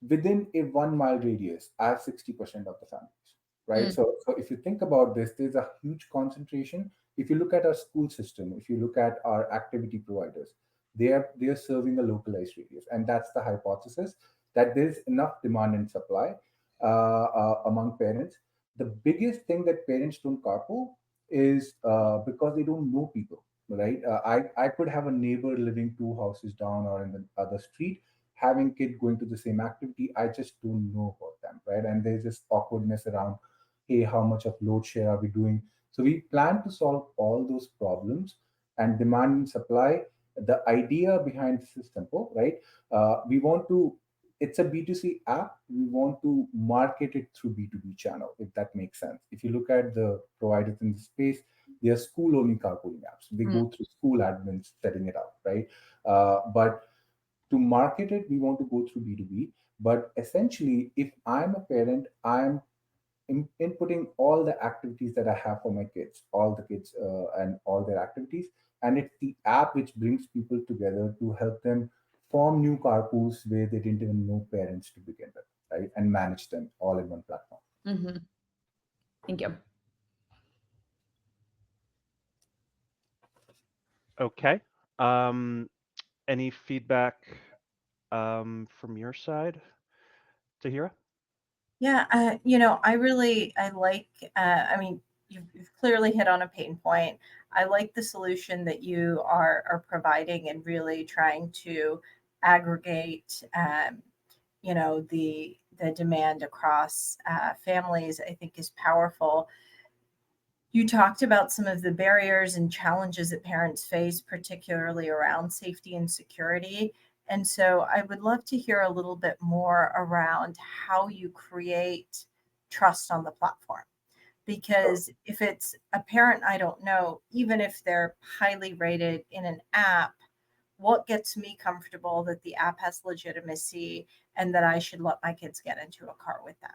within a 1 mile radius, I have 60% of the families, right? So if you think about this, there's a huge concentration. If you look at our school system, if you look at our activity providers, they are serving a localized radius. And that's the hypothesis, that there's enough demand and supply among parents. The biggest thing that parents don't carpool is because they don't know people, right? I could have a neighbor living 2 houses down or in the other street, having kid going to the same activity. I just don't know about them, right? And there's this awkwardness around, hey, how much of load share are we doing? So we plan to solve all those problems, and demand and supply. The idea behind this is simple, right? We want to, it's a B2C app. We want to market it through B2B channel, if that makes sense. If you look at the providers in the space, they are school-only carpooling apps. They go through school admins setting it up, right? But to market it, we want to go through B2B. But essentially, if I'm a parent, I'm inputting all the activities that I have for my kids, all the kids and all their activities. And it's the app which brings people together to help them form new carpools where they didn't even know parents to begin with, right? And manage them all in one platform. Mm-hmm. Thank you. Okay. Any feedback from your side, Tahira? Yeah, I like, I mean, you've clearly hit on a pain point. I like the solution that you are providing and really trying to aggregate, the demand across families, I think is powerful. You talked about some of the barriers and challenges that parents face, particularly around safety and security. And so I would love to hear a little bit more around how you create trust on the platform. Because if it's a parent I don't know, even if they're highly rated in an app, what gets me comfortable that the app has legitimacy and that I should let my kids get into a car with them?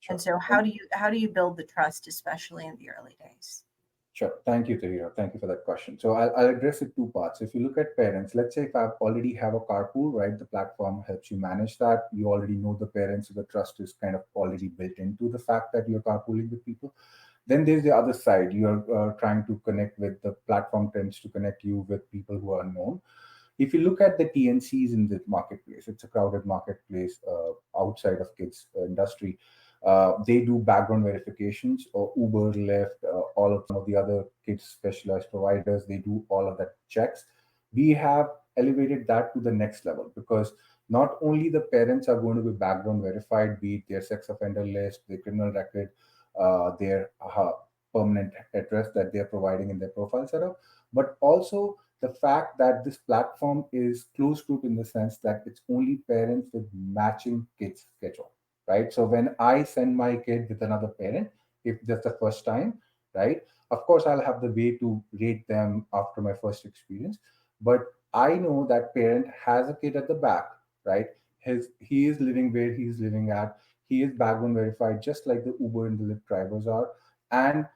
And so how do you build the trust, especially in the early days? Sure. Thank you, Tahira. Thank you for that question. So I'll address it two parts. If you look at parents, let's say if I already have a carpool, right, the platform helps you manage that. You already know the parents, so the trust is kind of already built into the fact that you're carpooling with people. Then there's the other side. You're trying to connect with the platform tends to connect you with people who are unknown. If you look at the TNCs in the marketplace, it's a crowded marketplace outside of kids industry. They do background verifications, or Uber, Lyft, all of some of the other kids specialized providers. They do all of that checks. We have elevated that to the next level, because not only the parents are going to be background verified, be it their sex offender list, their criminal record, their permanent address that they're providing in their profile setup, but also the fact that this platform is closed group in the sense that it's only parents with matching kids schedule, right? So when I send my kid with another parent, if that's the first time, right, of course I'll have the way to rate them after my first experience. But I know that parent has a kid at the back, right? He is living where he's living at. He is background verified, just like the Uber and the Lyft drivers are. And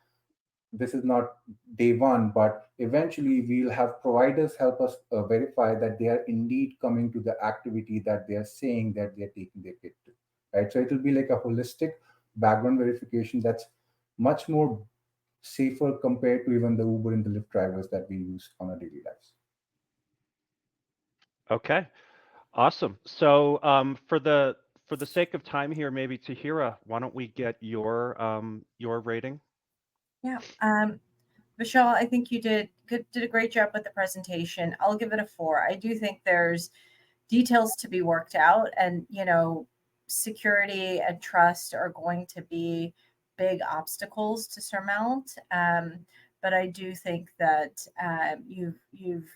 this is not day one, but eventually we'll have providers help us verify that they are indeed coming to the activity that they are saying that they're taking their kid to, right? So it will be like a holistic background verification that's much more safer compared to even the Uber and the Lyft drivers that we use on our daily lives. Okay, awesome. So for the sake of time here, maybe Tahira, why don't we get your rating? Yeah. Vishal, I think you did a great job with the presentation. I'll give it a 4. I do think there's details to be worked out, and security and trust are going to be big obstacles to surmount. But I do think that you've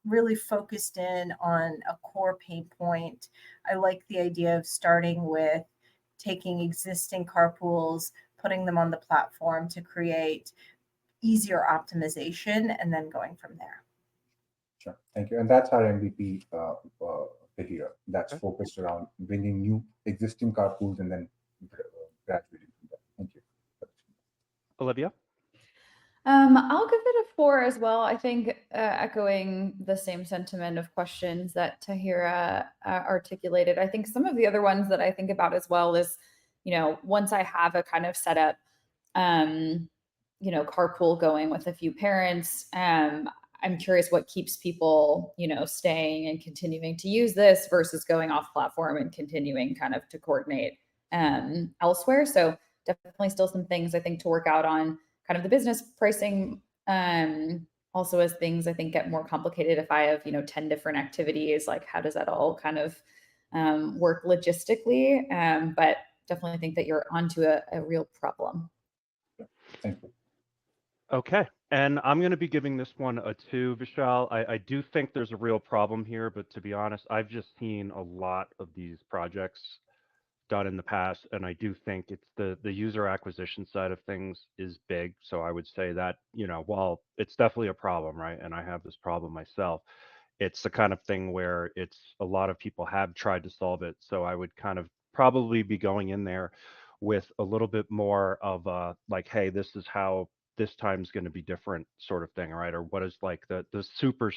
really focused in on a core pain point. I like the idea of starting with taking existing carpools, putting them on the platform to create easier optimization, and then going from there. Sure, thank you. And that's our MVP here. That's Okay. focused around bringing new existing carpools and then graduating from that. Thank you. Olivia? I'll give it a 4 as well. I think echoing the same sentiment of questions that Tahira articulated. I think some of the other ones that I think about as well is, once I have a kind of setup, carpool going with a few parents, I'm curious what keeps people, staying and continuing to use this versus going off platform and continuing kind of to coordinate elsewhere. So definitely still some things I think to work out on kind of the business pricing. Also, as things I think get more complicated, if I have 10 different activities, like how does that all kind of work logistically? But definitely think that you're onto a real problem. Thank you. Okay, and I'm going to be giving this one a 2, Vishal. I do think there's a real problem here, but to be honest, I've just seen a lot of these projects done in the past, and I do think it's the user acquisition side of things is big. So I would say that, while it's definitely a problem, right? And I have this problem myself, it's the kind of thing where it's a lot of people have tried to solve it. So I would kind of probably be going in there with a little bit more of like, hey, this is how this time's going to be different sort of thing, right? Or what is like the super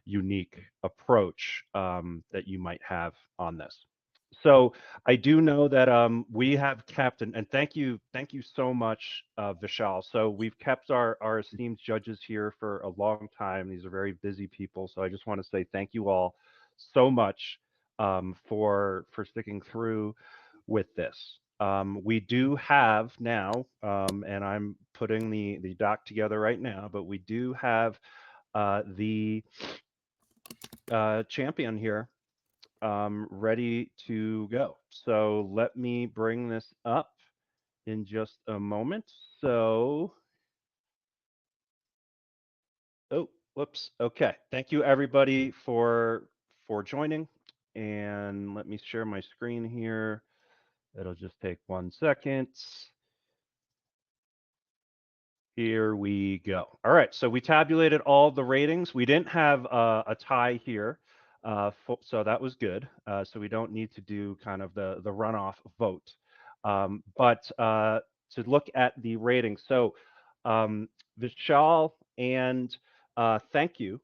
unique approach that you might have on this. So I do know that we have kept, and thank you so much, Vishal. So we've kept our esteemed judges here for a long time. These are very busy people, so I just want to say thank you all so much for sticking through with this. We do have now, and I'm putting the doc together right now, but we do have the champion here ready to go. So let me bring this up in just a moment. So, oh, whoops. Okay. Thank you everybody for joining. And let me share my screen here. It'll just take 1 second. Here we go. All right, so we tabulated all the ratings. We didn't have a tie here, so that was good. So we don't need to do kind of the runoff vote. But to look at the ratings, so Vishal and ThankU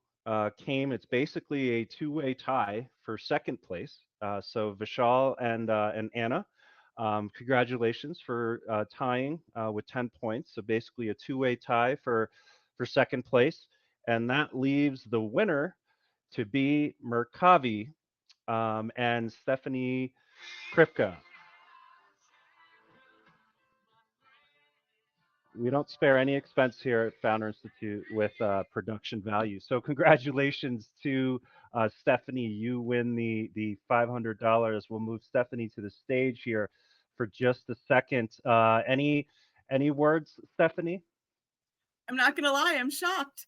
came. It's basically a two-way tie for second place. So Vishal and Anna. Congratulations for tying with 10 points. So basically a two-way tie for second place. And that leaves the winner to be Marabi and Stephanie Kripka. We don't spare any expense here at Founder Institute with production value. So congratulations to Stephanie. You win the $500. We'll move Stephanie to the stage here for just a second. Any words, Stephanie? I'm not gonna lie, I'm shocked.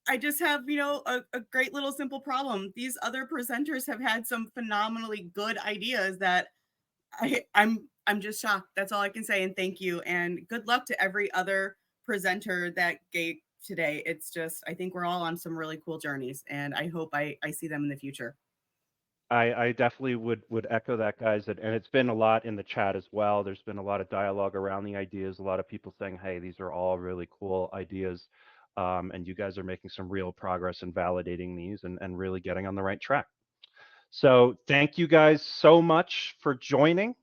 I just have, a great little simple problem. These other presenters have had some phenomenally good ideas that I'm just shocked. That's all I can say. And thank you. And good luck to every other presenter that gave today. It's just, I think we're all on some really cool journeys, and I hope I see them in the future. I definitely would echo that, guys, and it's been a lot in the chat as well. There's been a lot of dialogue around the ideas, a lot of people saying, hey, these are all really cool ideas, and you guys are making some real progress in validating these and really getting on the right track. So thank you guys so much for joining.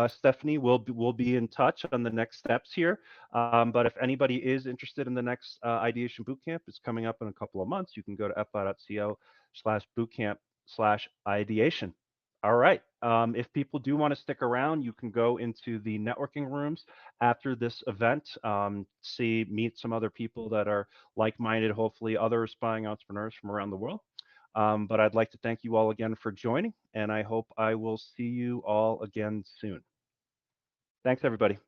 Stephanie, we'll be in touch on the next steps here. But if anybody is interested in the next Ideation Bootcamp, it's coming up in a couple of months. You can go to fi.co/bootcamp/ideation. All right. If people do want to stick around, you can go into the networking rooms after this event, meet some other people that are like-minded, hopefully other aspiring entrepreneurs from around the world. But I'd like to thank you all again for joining, and I hope I will see you all again soon. Thanks, everybody.